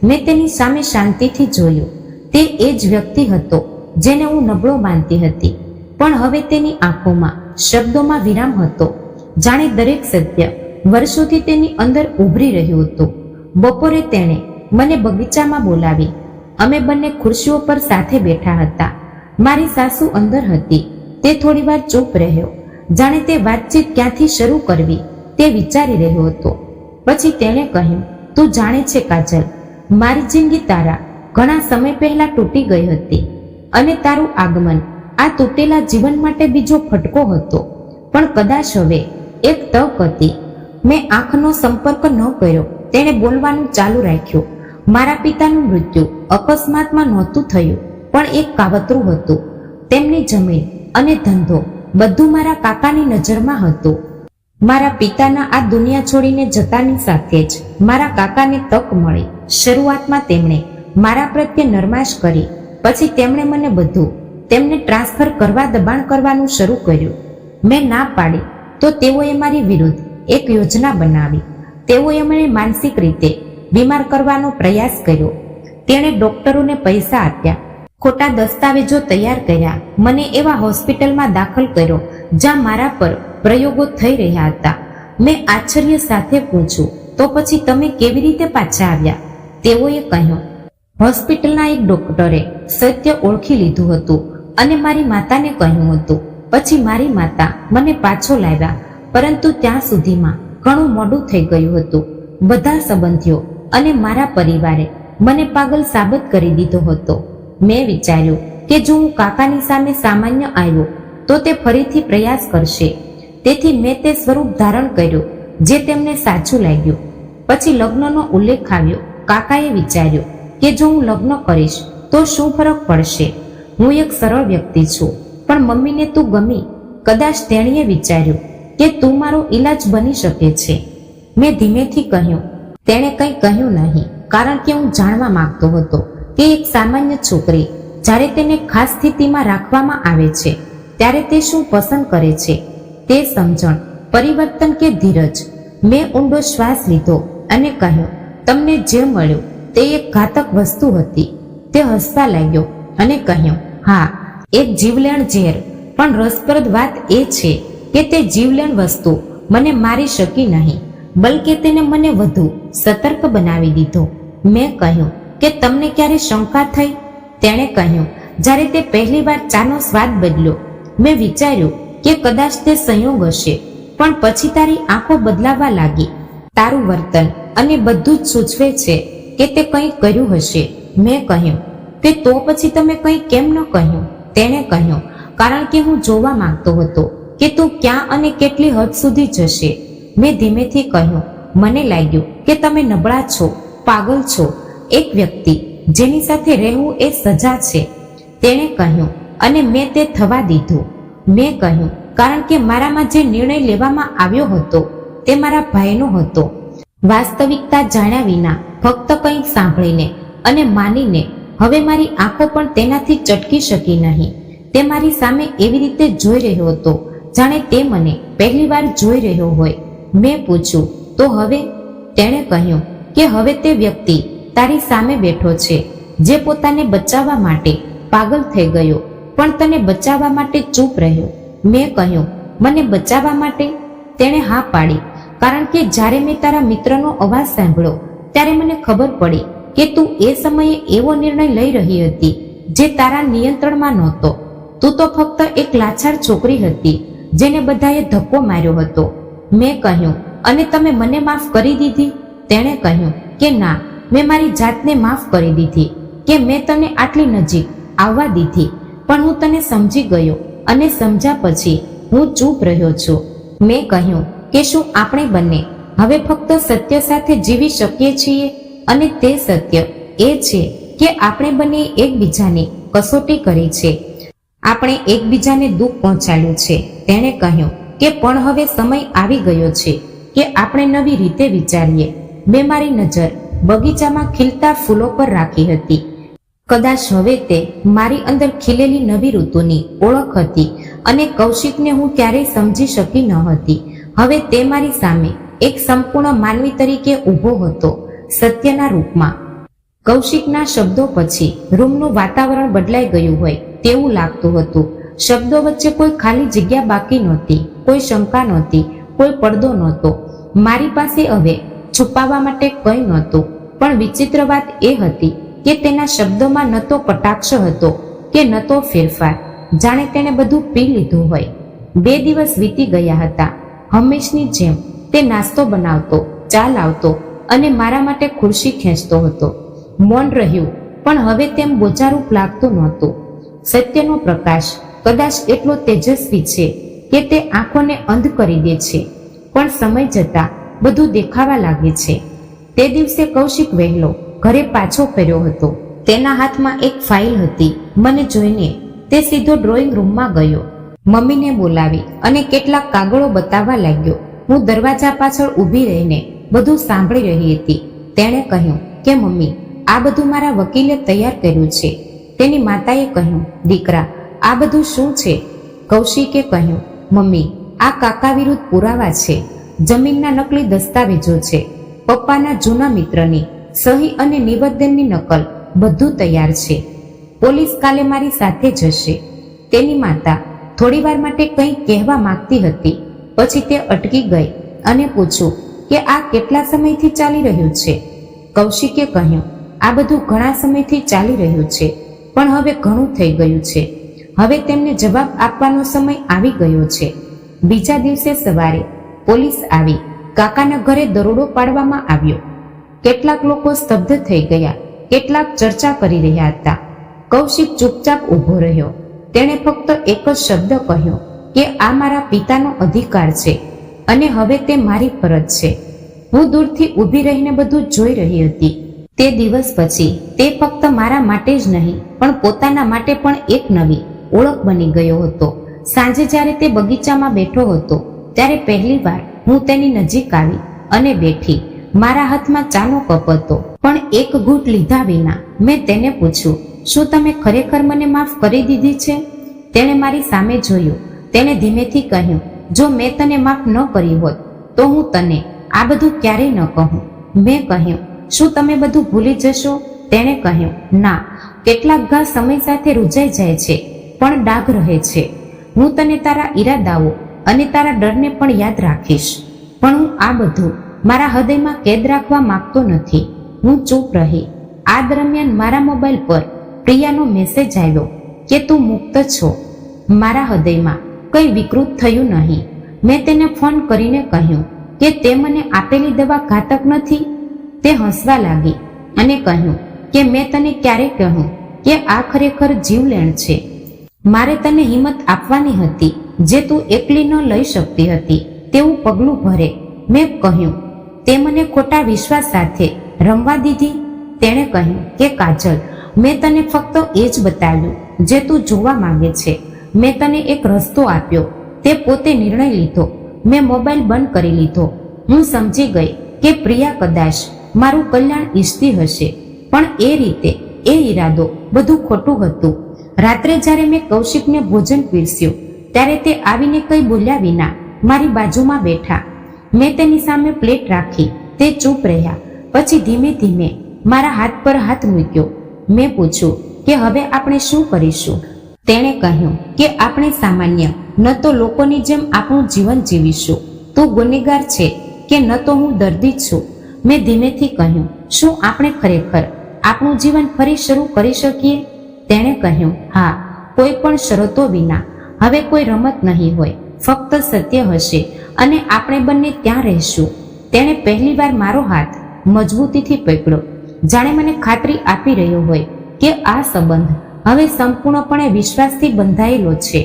મેં તેની સામે શાંતિથી જોયું. તે એ જ વ્યક્તિ હતો જેને હું નબળો માનતી હતી, પણ હવે તેની આંખોમાં, શબ્દોમાં વિરામ હતો. જાણે દરેક સત્ય વર્ષોથી તેની અંદર ઉભરી રહ્યું હતું. બપોરે તેણે મને બગીચામાં બોલાવી. અમે બંને ખુરશીઓ પર સાથે બેઠા હતા. મારી સાસુ અંદર હતી. તે થોડીવાર ચૂપ રહ્યો, જાણે તે વાતચીત ક્યાંથી શરૂ કરવી તે વિચારી રહ્યો હતો. પછી તેણે કહ્યું, તું જાણે છે કાજલ, મારી જિંદગી તારા ઘણા સમય પહેલા તૂટી ગઈ હતી અને તારું આગમન આ તૂટેલા જીવન માટે બીજો ફટકો હતો. પણ કદાચ હવે એક તક હતી. મેં આંખનો સંપર્ક ન કર્યો. તેણે બોલવાનું ચાલુ રાખ્યું. મારા પિતાનું મૃત્યુ અકસ્માતમાં નહોતું થયું, પણ એક કાવતરું હતું. તેમની જમીન અને ધંધો બધું મારા કાકાની નજરમાં હતું. મારા પિતાના આ દુનિયા છોડીને જતાની સાથે જ મારા કાકાને તક મળી. શરૂઆતમાં તેમણે મારા પ્રત્યે નરમાશ કરી, પછી તેમણે મને બધું તેમને ટ્રાન્સફર કરવા દબાણ કરવાનું શરૂ કર્યું. મેં ના પાડી તો તેઓએ મારી વિરુદ્ધ એક યોજના બનાવી. તેઓએ મને માનસિક રીતે બીમાર કરવાનો પ્રયાસ કર્યો. તેણે ડોક્ટરોને પૈસા આપ્યા, ખોટા દસ્તાવેજો તૈયાર કર્યા, મને એવા હોસ્પિટલમાં દાખલ કર્યો જ્યાં મારા પર પ્રયોગો થઈ રહ્યા હતા. મેં આશ્ચર્ય સાથે પૂછ્યું, તો પછી તમે કેવી રીતે પાછા આવ્યા? તેઓએ કહ્યું, હોસ્પિટલના એક ડોક્ટરે સત્ય ઓળખી લીધું હતું અને મારી માતાને કહ્યું હતું. પછી મારી માતા મને પાછો લાવ્યા, પરંતુ ત્યાં સુધીમાં ઘણું મોડું થઈ ગયું હતું. બધા સંબંધીઓ અને મારા પરિવારે મને પાગલ સાબિત કરી દીધો હતો. મેં વિચાર્યું કે જો હું કાકાની સામે સામાન્ય આવ્યો તો તે ફરીથી પ્રયાસ કરશે. તેથી મેં તે સ્વરૂપ ધારણ કર્યું જે તેમને સાચું લાગ્યું. પછી લગ્નનો ઉલ્લેખ આવ્યો. કાકાએ વિચાર્યું કે જો હું લગ્ન કરીશ તો શું ફરક પડશે? હું એક સરળ વ્યક્તિ છું, પણ મમ્મીને તું ગમી. કદાચ તેણીએ વિચાર્યું કે તું મારો ઈલાજ બની શકે છે. મેં ધીમેથી કહ્યું. તેણે કંઈ કહ્યું નહીં, કારણ કે હું જાણવા માંગતો હતો કે એક સામાન્ય છોકરી જ્યારે તેને ખાસ સ્થિતિમાં રાખવામાં આવે છે ત્યારે તે શું પસંદ કરે છે. તે સમજણ, પરિવર્તન કે ધીરજ? મેં ઊંડો શ્વાસ લીધો અને કહ્યું, તમને જે મળ્યું તે એક ઘાતક વસ્તુ હતી. તે હસવા લાગ્યો અને કહ્યું, હા, એક જીવલેણ ઝેર. પણ રસપ્રદ વાત એ છે કે તે જીવલેણ વસ્તુ મને મારી શકી નહીં, બલકે તેને મને વધુ સતર્ક બનાવી દીધો. મેં કહ્યું કે તમને ક્યારે શંકા થઈ? તેણે કહ્યું, જ્યારે તે પહેલી વાર ચાનો સ્વાદ બદલ્યો. મેં વિચાર્યું કે કદાચ તે સંયોગ હશે, પણ પછી તારી આંખો બદલાવા લાગી. તારું વર્તન અને બધું જ સૂચવે છે કે તે કંઈ કર્યું હશે. મેં કહ્યું કે તો પછી તમે કંઈ કેમ ન કહ્યું? તેણે કહ્યું, કારણ કે હું જોવા માંગતો હતો કે તું ક્યાં અને કેટલી હદ સુધી જશે. મેં ધીમેથી કહ્યું, મને લાગ્યું કે તમે નબળા છો, પાગલ છો, એક વ્યક્તિ જેની સાથે રહેવું એ સજા છે. તેણે કહ્યું, અને મેં તે થવા દીધું. મેં કહ્યું, કારણ કે મારામાં જે નિર્ણય લેવામાં આવ્યો હતો તે મારા ભાઈનો હતો. વાસ્તવિકતા જાણ્યા વિના ફક્ત કંઈક સાંભળીને અને માનીને હવે મારી આંખો પણ તેનાથી ચટકી શકી નહીં. તે મારી સામે એવી રીતે જોઈ રહ્યો હતો જાણે તે મને પહેલી વાર જોઈ રહ્યો હોય. મેં પૂછ્યું, તો હવે? તેણે કહ્યું કે હવે તે વ્યક્તિ તારી સામે બેઠો છે જે પોતાને બચાવવા માટે પાગલ થઈ ગયો, પણ તને બચાવવા માટે ચૂપ રહ્યો. મેં કહ્યું, મને બચાવવા માટે? તેણે હા પાડી, કારણ કે જ્યારે મેં તારા મિત્રનો અવાજ સાંભળ્યો ત્યારે મને ખબર પડી કે તું એ સમયે એવો નિર્ણય લઈ રહી હતી જે તારા નિયંત્રણમાં નહોતો. તું તો ફક્ત એક લાચાર છોકરી હતી જેને બધાએ ધક્કો માર્યો હતો. મેં કહ્યું, અને તમે મને માફ કરી દીધી? તેણે કહ્યું કે ના, મેં મારી જાતને માફ કરી દીધી કે મેં તને આટલી નજીક આવવા દીધી. પણ હું તને સમજી ગયો અને સમજ્યા પછી હું ચૂપ રહ્યો છું. મેં કહ્યું કે શું આપણે બંને હવે ફક્ત સત્ય સાથે જીવી શકીએ છીએ? અને તે સત્ય એ છે કે આપણે બંને એકબીજાની કસોટી કરી છે. આપણે એકબીજાને દુઃખ પહોંચાડ્યું છે. તેણે કહ્યું કે પણ હવે સમય આવી ગયો છે કે આપણે નવી રીતે વિચારીએ. મેં મારી નજર બગીચામાં ખીલતા ફૂલો પર રાખી હતી. કદાચ હવે તે મારી અંદર ખીલેલી નવી ઋતુની ઓળખ હતી અને કૌશિકને હું ક્યારેય સમજી શકી ન હતી. હવે તે મારી સામે એક સંપૂર્ણ માનવી તરીકે ઊભો હતો, સત્યના રૂપમાં. કૌશિકના શબ્દો પછી રૂમનું વાતાવરણ બદલાઈ ગયું હોય તેવું લાગતું હતું. શબ્દો વચ્ચે કોઈ ખાલી જગ્યા બાકી નહોતી, કોઈ શંકા નહોતી, કોઈ પડદો નહોતો. મારી પાસે હવે છુપાવવા માટે કંઈ નહોતું. પણ વિચિત્ર વાત એ હતી કે તેના શબ્દોમાં ન તો કટાક્ષ હતો કે ન તો ફેરફાર, જાણે તેણે બધું પી લીધું હોય. 2 દિવસ વીતી ગયા હતા. હંમેશની જેમ તે નાસ્તો બનાવતો, ચા લાવતો અને મારા માટે ખુરશી ખેંચતો હતો. મૌન રહ્યું, પણ હવે તેમ બોજારૂપ લાગતું નહોતું. સત્યનો પ્રકાશ કદાચ એટલો તેજસ્વી છે કે તે આંખોને અંધ કરી દે છે, પણ સમય જતા બધું દેખાવા લાગે છે. તે દિવસે કૌશિક વહેલો ઘરે પાછો ફર્યો હતો. તેના હાથમાં એક ફાઇલ હતી. મને જોઈને તે સીધો ડ્રોઈંગ રૂમમાં ગયો. મમ્મીને બોલાવી અને કેટલાક કાગળો બતાવવા લાગ્યો. હું દરવાજા પાછળ ઊભી રહીને બધું સાંભળી રહી હતી. તેણે કહ્યું કે મમ્મી, આ બધું મારા વકીલે તૈયાર કર્યું છે. તેની માતાએ કહ્યું, દીકરા, આ બધું શું છે? કૌશિકે કહ્યું, મમ્મી, આ કાકા વિરુદ્ધ પુરાવા છે. જમીનના નકલી દસ્તાવેજો છે. પપ્પાના જૂના મિત્રની સહી અને નિવેદનની નકલ, બધું તૈયાર છે. પોલીસ કાલે મારી સાથે જશે. તેની માતા થોડીવાર માટે કંઈ કહેવા માંગતી હતી, પછી તે અટકી ગઈ અને પૂછ્યું કે આ કેટલા સમયથી ચાલી રહ્યું છે? કૌશિકે કહ્યું, આ બધું ઘણા સમયથી ચાલી રહ્યું છે, પણ હવે ઘણું થઈ ગયું છે. હવે તેમને જવાબ આપવાનો સમય આવી ગયો છે. બીજા દિવસે સવારે પોલીસ આવી. કાકાના ઘરે દરોડો પાડવામાં આવ્યો. કેટલાક લોકો સ્તબ્ધ થઈ ગયા, કેટલાક ચર્ચા કરી રહ્યા હતા. કૌશિક ચૂપચાપ ઊભો રહ્યો. તેણે ફક્ત એક જ શબ્દ કહ્યો કે આ મારા પિતાનો અધિકાર છે અને હવે તે મારી ફરજ છે. હું દૂરથી ઊભી રહીને બધું જોઈ રહી હતી. તે દિવસ પછી તે ફક્ત મારા માટે જ નહીં, પણ પોતાના માટે પણ એક નવી ઓળખ બની ગયો હતો. સાંજે જ્યારે તે બગીચામાં બેઠો હતો, ત્યારે પહેલીવાર હું તેની નજીક આવી અને બેઠી. મારા હાથમાં ચાનો કપ હતો, પણ એક ઘૂંટ લીધા વિના મેં તેને પૂછ્યું, શું તમે ખરેખર મને માફ કરી દીધી છે? તેણે મારી સામે જોયું. તેણે ધીમેથી કહ્યું, જો મેં તને માફ ન કરી હોત તો હું તને આ બધું ક્યારેય ન કહું. મેં કહ્યું, શું તમે બધું ભૂલી જશો? તેણે કહ્યું, ના, કેટલાક ઘા સમય સાથે રૂજાઈ જાય છે, પણ ડાઘ રહે છે. હું તને તારા ઈરાદાઓ અને તારા ડરને પણ યાદ રાખીશ, પણ હું આ બધું મારા હૃદયમાં કેદ રાખવા માંગતો નથી. હું ચૂપ રહી. આ દરમિયાન મારા મોબાઈલ પર પ્રિયાનો મેસેજ આવ્યો કે તું મુક્ત છો. મારા હૃદયમાં કંઈ વિકૃત થયું નહીં. મેં તેને ફોન કરીને કહ્યું કે તે મને આપેલી દવા ઘાતક નથી. તે હસવા લાગી અને કહ્યું કે મેં તને ક્યારે કહ્યું કે આ ખરેખર જીવલેણ છે. મારે તને હિંમત આપવાની હતી જે તું એકલી ન લઈ શકતી હતી, તેવું પગલું ભરે. મેં કહ્યું, તે મને ખોટા વિશ્વાસ સાથે રમવા દીધી. તેણે કહ્યું કે કાજલ, મેં તને ફક્ત એ જ બતાવ્યું જે તું જોવા માંગે છે. મેં તને એક રસ્તો આપ્યો, તે પોતે નિર્ણય લીધો. મેં મોબાઈલ બંધ કરી લીધો. હું સમજી ગઈ કે પ્રિયા કદાચ મારું કલ્યાણ ઈચ્છતી હશે, પણ એ રીતે, એ ઈરાદો બધું ખોટું હતું. રાત્રે જ્યારે મેં કૌશિકને ભોજન પીરસ્યું, ત્યારે તે આવીને કંઈ બોલ્યા વિના મારી બાજુમાં બેઠા. મેં તેની સામે પ્લેટ રાખી. તે ચૂપ રહ્યા. પછી ધીમે ધીમે મારા હાથ પર હાથ મૂક્યો. મેં પૂછ્યું કે હવે આપણે શું કરીશું? તેણે કહ્યું કે આપણે સામાન્ય, ન તો લોકોની જેમ આપણું જીવન જીવીશું. તું ગુનેગાર છે કે ન તો હું દર્દી છું. મેં ધીમેથી કહ્યું, શું આપણે ખરેખર આપણું જીવન ફરી શરૂ કરી શકીએ? તેણે કહ્યું, હા, કોઈ પણ શરતો વિના. હવે કોઈ રમત નહીં હોય, ફક્ત સત્ય હશે અને આપણે બંને ત્યાં રહીશું. તેણે પહેલીવાર મારો હાથ મજબૂતીથી પકડ્યો, જાણે મને ખાતરી આપી રહ્યો હોય કે આ સંબંધ હવે સંપૂર્ણપણે વિશ્વાસથી બંધાયેલો છે,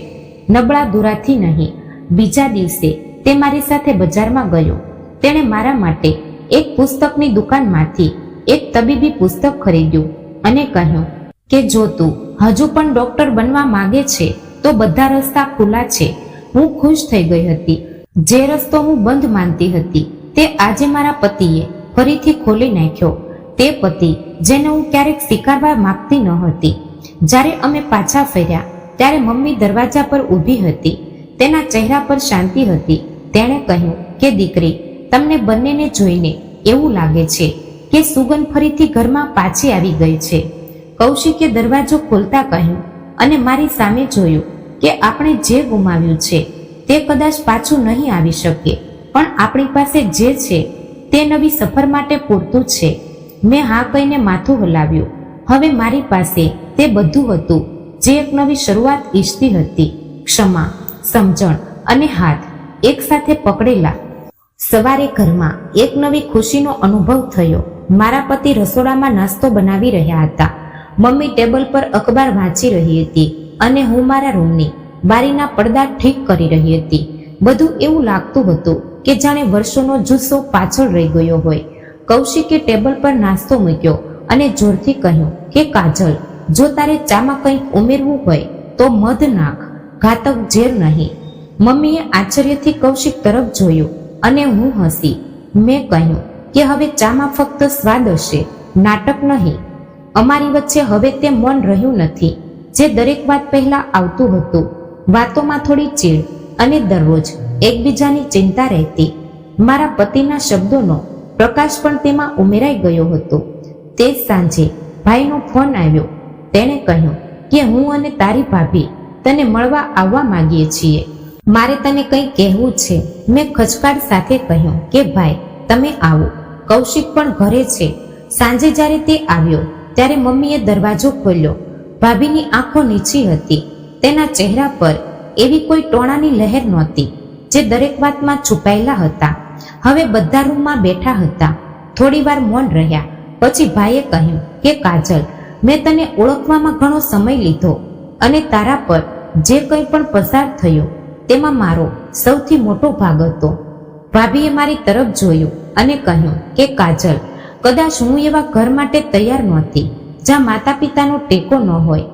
નબળા દુરાથી નહીં. બીજા દિવસે તે મારી સાથે બજારમાં ગયો. તેણે મારા માટે એક પુસ્તકની દુકાનમાંથી એક તબીબી પુસ્તક ખરીદ્યું અને કહ્યું કે જો તું હજુ પણ ડોક્ટર બનવા માંગે છે તો બધા રસ્તા ખુલ્લા છે. હું ખુશ થઈ ગઈ હતી. જે રસ્તો હું બંધ માનતી હતી તે આજે મારા પતિએ ફરીથી ખોલી નાખ્યો. તે પતિ જેને હું ક્યારેક સ્વીકારવા માંગતી ન હતી. જ્યારે અમે પાછા ફર્યા ત્યારે મમ્મી દરવાજા પર ઊભી હતી. તેના ચહેરા પર શાંતિ હતી. તેણે કહ્યું કે દીકરી, તમને બંનેને જોઈને એવું લાગે છે કે સુગંધ ફરીથી ઘરમાં પાછી આવી ગઈ છે. કૌશિકે દરવાજો ખોલતા કહ્યું અને મારી સામે જોયું કે આપણે જે ગુમાવ્યું છે તે કદાચ પાછું નહીં આવી શકે, પણ આપણી પાસે જે છે તે નવી સફર માટે પૂરતું છે. મેં હા કહીને માથું હલાવ્યું. હવે મારી પાસે તે બધું હતું જે એક નવી શરૂઆત ઈચ્છતી હતી. ક્ષમા, સમજણ અને હાથ એક સાથે પકડેલા. સવારે ઘરમાં એક નવી ખુશીનો અનુભવ થયો. મારા પતિ રસોડામાં નાસ્તો બનાવી રહ્યા હતા. મમ્મી ટેબલ પર અખબાર વાંચી રહી હતી અને હું મારા રૂમની બારીના પડદા ઠીક કરી રહી હતી. બધું એવું લાગતું હતું કે જાણે વર્ષોનો જુસ્સો પાછળ રહી ગયો હોય. કૌશિકે ટેબલ પર નાસ્તો મૂક્યો અને જોરથી કહ્યું કે કાજલ, જો તારે ચામાં કંઈક ઉમેરવું હોય તો મધ નાખ, ઘાતક ઝેર નહીં. મમ્મીએ આશ્ચર્યથી કૌશિક તરફ જોયું અને હું હસી. મેં કહ્યું કે હવે ચામાં ફક્ત સ્વાદ હશે, નાટક નહીં. અમારી વચ્ચે હવે તે મૌન રહ્યું નથી જે દરેક વાત પહેલા આવતું હતું. વાતોમાં થોડી ચીડ અને દરરોજ એકબીજાની ચિંતા રહેતી. મારા પતિના શબ્દોનો પ્રકાશ પણ તેમાં ઉમેરાઈ ગયો હતો. તે જ સાંજે ભાઈનો ફોન આવ્યો. તેણે કહ્યું કે હું અને તારી ભાભી તને મળવા આવવા માંગીએ છીએ. મારે તને કંઈ કહેવું છે. મેં ખચકાટ સાથે કહ્યું કે ભાઈ તમે આવો, કૌશિક પણ ઘરે છે. સાંજે જ્યારે તે આવ્યો ત્યારે મમ્મીએ દરવાજો ખોલ્યો. ભાભીની આંખો નીચી હતી. તેના ચહેરા પર એવી કોઈ ટોણાની લહેર નહોતી જે દરેક વાતમાં છુપાયેલા હતા. હવે બધા રૂમમાં બેઠા હતા. થોડી વાર મૌન રહ્યા પછી ભાઈએ કહ્યું કે કાજલ, મેં તને ઓળખવામાં ઘણો સમય લીધો અને તારા પર જે કંઈ પણ પસાર થયું તેમાં મારો સૌથી મોટો ભાગ હતો. ભાભીએ મારી તરફ જોયું અને કહ્યું કે કાજલ, કદાચ હું એવા ઘર માટે તૈયાર નહોતી જ્યાં માતા પિતાનો ટેકો ન હોય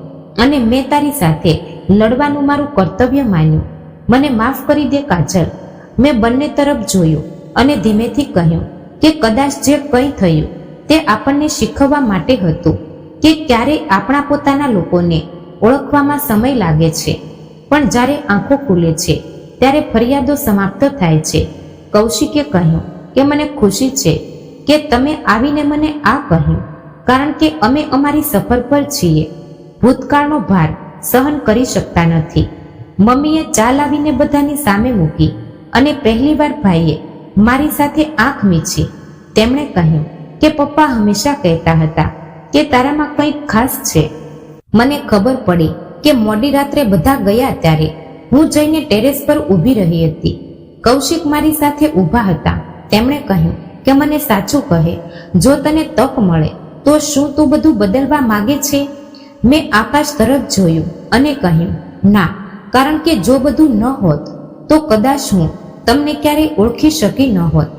અને મેં તારી સાથે લડવાનું મારું કર્તવ્ય માન્યું. મને માફ કરી દે કાજલ. મેં બંને તરફ જોયું અને ધીમેથી કહ્યું કે કદાચ જે કંઈ થયું તે આપણને શીખવવા માટે હતું કે ક્યારેય આપણા પોતાના લોકોને ઓળખવામાં સમય લાગે છે, પણ જ્યારે આંખો ખુલે છે ત્યારે ફરિયાદો સમાપ્ત થાય છે. કૌશિકે કહ્યું કે મને ખુશી છે કે તમે આવીને મને આ કહ્યું, કારણ કે અમે અમારી સફર પર છીએ. ભૂતકાળનો ભાર સહન કરી શકતા નથી. મમ્મીએ ચા લાવીને બધાની સામે મૂકી અને પહેલીવાર ભાઈએ મારી સાથે આંખ મીચી. તેમણે કહ્યું કે પપ્પા હંમેશા કહેતા હતા કે તારામાં કંઈક ખાસ છે. મને ખબર પડી કે મોડી રાત્રે બધા ગયા ત્યારે હું જઈને ટેરેસ પર ઊભી રહી હતી. કૌશિક મારી સાથે ઊભા હતા. તેમણે કહ્યું કે મને સાચું કહે, જો તને તક મળે તો શું તું બધું બદલવા માંગે છે? મેં આકાશ તરફ જોયું અને કહ્યું ના, કારણ કે જો બધું ન હોત તો કદાચ હું તમને ક્યારેય ઓળખી શકી ન હોત.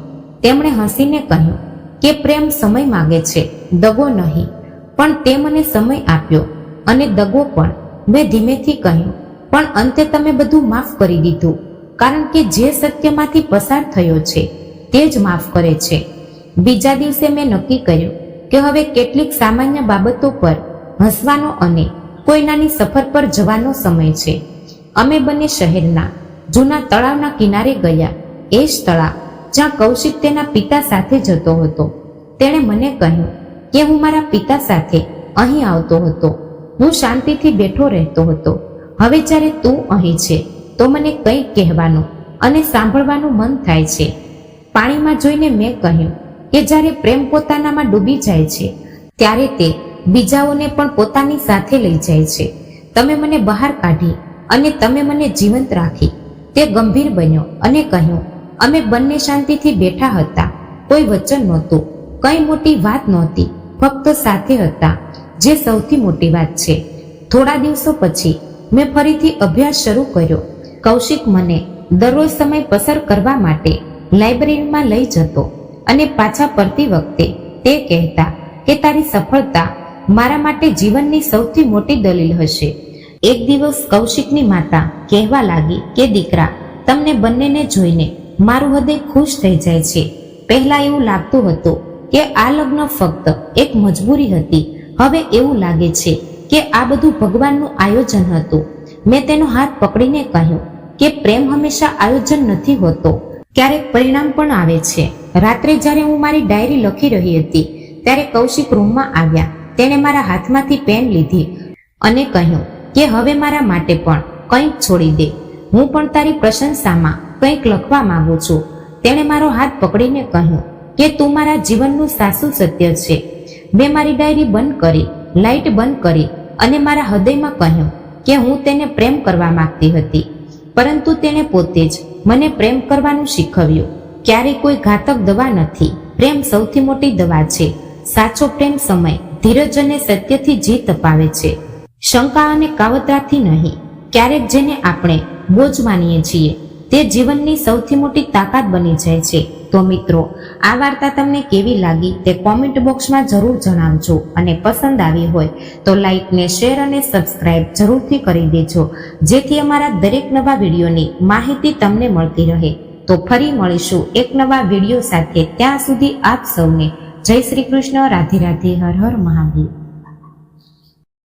તેમણે હસીને કહ્યું કે પ્રેમ સમય માંગે છે, દગો નહીં. પણ તે મને સમય આપ્યો અને દગો પણ. મેં ધીમેથી કહ્યું પણ અંતે તમે બધું માફ કરી દીધું, કારણ કે જે સત્યમાંથી પસાર થયો છે તે જ માફ કરે છે. બીજા દિવસે મેં નક્કી કર્યું કે હવે કેટલીક સામાન્ય બાબતો પર હસવાનો અને કોઈ નાની સફર પર જવાનો સમય છે. અમે બંને શહેરના જૂના તળાવના કિનારે ગયા. એ જ તળાવ જ્યાં કૌશિક તેના પિતા સાથે જતો હતો. તેણે મને કહ્યું કે હું મારા પિતા સાથે અહીં આવતો હતો. હું શાંતિથી બેઠો રહેતો હતો. હવે જ્યારે તું અહીં છે તો મને કંઈક કહેવાનું અને સાંભળવાનું મન થાય છે. પાણીમાં જોઈને મેં કહ્યું કે જ્યારે પ્રેમ પોતાનામાં ડૂબી જાય છે ત્યારે તે બીજાઓને પણ પોતાની સાથે લઈ જાય છે. તમે મને બહાર કાઢી અને તમે મને જીવંત રાખી. તે ગંભીર બન્યો અને કહ્યું અમે બંને શાંતિથી બેઠા હતા. કોઈ વચન નહોતું, કંઈ મોટી વાત નહોતી, ફક્ત સાથે હતા, જે સૌથી મોટી વાત છે. થોડા દિવસો પછી મેં ફરીથી અભ્યાસ શરૂ કર્યો. કૌશિક મને દરરોજ સમય પસાર કરવા માટે લાઇબ્રેરીમાં લઈ જતો અને પાછા ફરતી વખતે તે કહેતા કે તારી સફળતા મારા માટે જીવનની સૌથી મોટી દલીલ હશે. એક દિવસ કૌશિકની માતા કહેવા લાગી કે દીકરા, તમને બંનેને જોઈને મારું હૃદય ખુશ થઈ જાય છે. પહેલા એવું લાગતું હતું કે આ લગ્ન ફક્ત એક મજબૂરી હતી. હવે એવું લાગે છે કે આ બધું ભગવાનનું આયોજન હતું. મેં તેનો હાથ પકડીને કહ્યું કે પ્રેમ હંમેશા આયોજન નથી હોતો, ક્યારેક પરિણામ પણ આવે છે. રાત્રે જ્યારે હું મારી ડાયરી લખી રહી હતી ત્યારે કૌશિક રૂમમાં આવ્યા. તેણે મારા હાથમાંથી પેન લીધી અને કહ્યું કે હવે મારા માટે પણ કંઈક છોડી દે. હું પણ તારી પ્રશંસામાં કંઈક લખવા માંગુ છું. તેણે મારો હાથ પકડીને કહ્યું કે તું મારા જીવનનું સાચું સત્ય છે. મેં મારી ડાયરી બંધ કરી, લાઇટ બંધ કરી અને મારા હૃદયમાં કહ્યું કે હું તેને પ્રેમ કરવા માંગતી હતી, પરંતુ તેણે પોતે જ મને પ્રેમ કરવાનું શીખવ્યું. ક્યારેય કોઈ ઘાતક દવા નથી, પ્રેમ સૌથી મોટી દવા છે. સાચો પ્રેમ સમય, ધીરજ અને સત્યથી જીત અપાવે છે, શંકા અને કાવતરાથી નહીં. ક્યારેક જેને આપણે બોજ માનીએ છીએ તે જીવનની સૌથી મોટી તાકાત બની જાય છે. તો મિત્રો, આ વાર્તા તમને કેવી લાગી તે કોમેન્ટ બોક્સમાં જરૂર જણાવજો અને પસંદ આવી હોય તો લાઈક ને શેર અને સબસ્ક્રાઇબ જરૂરથી કરી દેજો, જેથી અમારા દરેક નવા વિડીયોની માહિતી તમને મળતી રહે. તો ફરી મળીશું એક નવા વિડીયો સાથે. ત્યાં સુધી આપ સૌને જય શ્રી કૃષ્ણ, રાધે રાધે, હર હર મહાદેવ.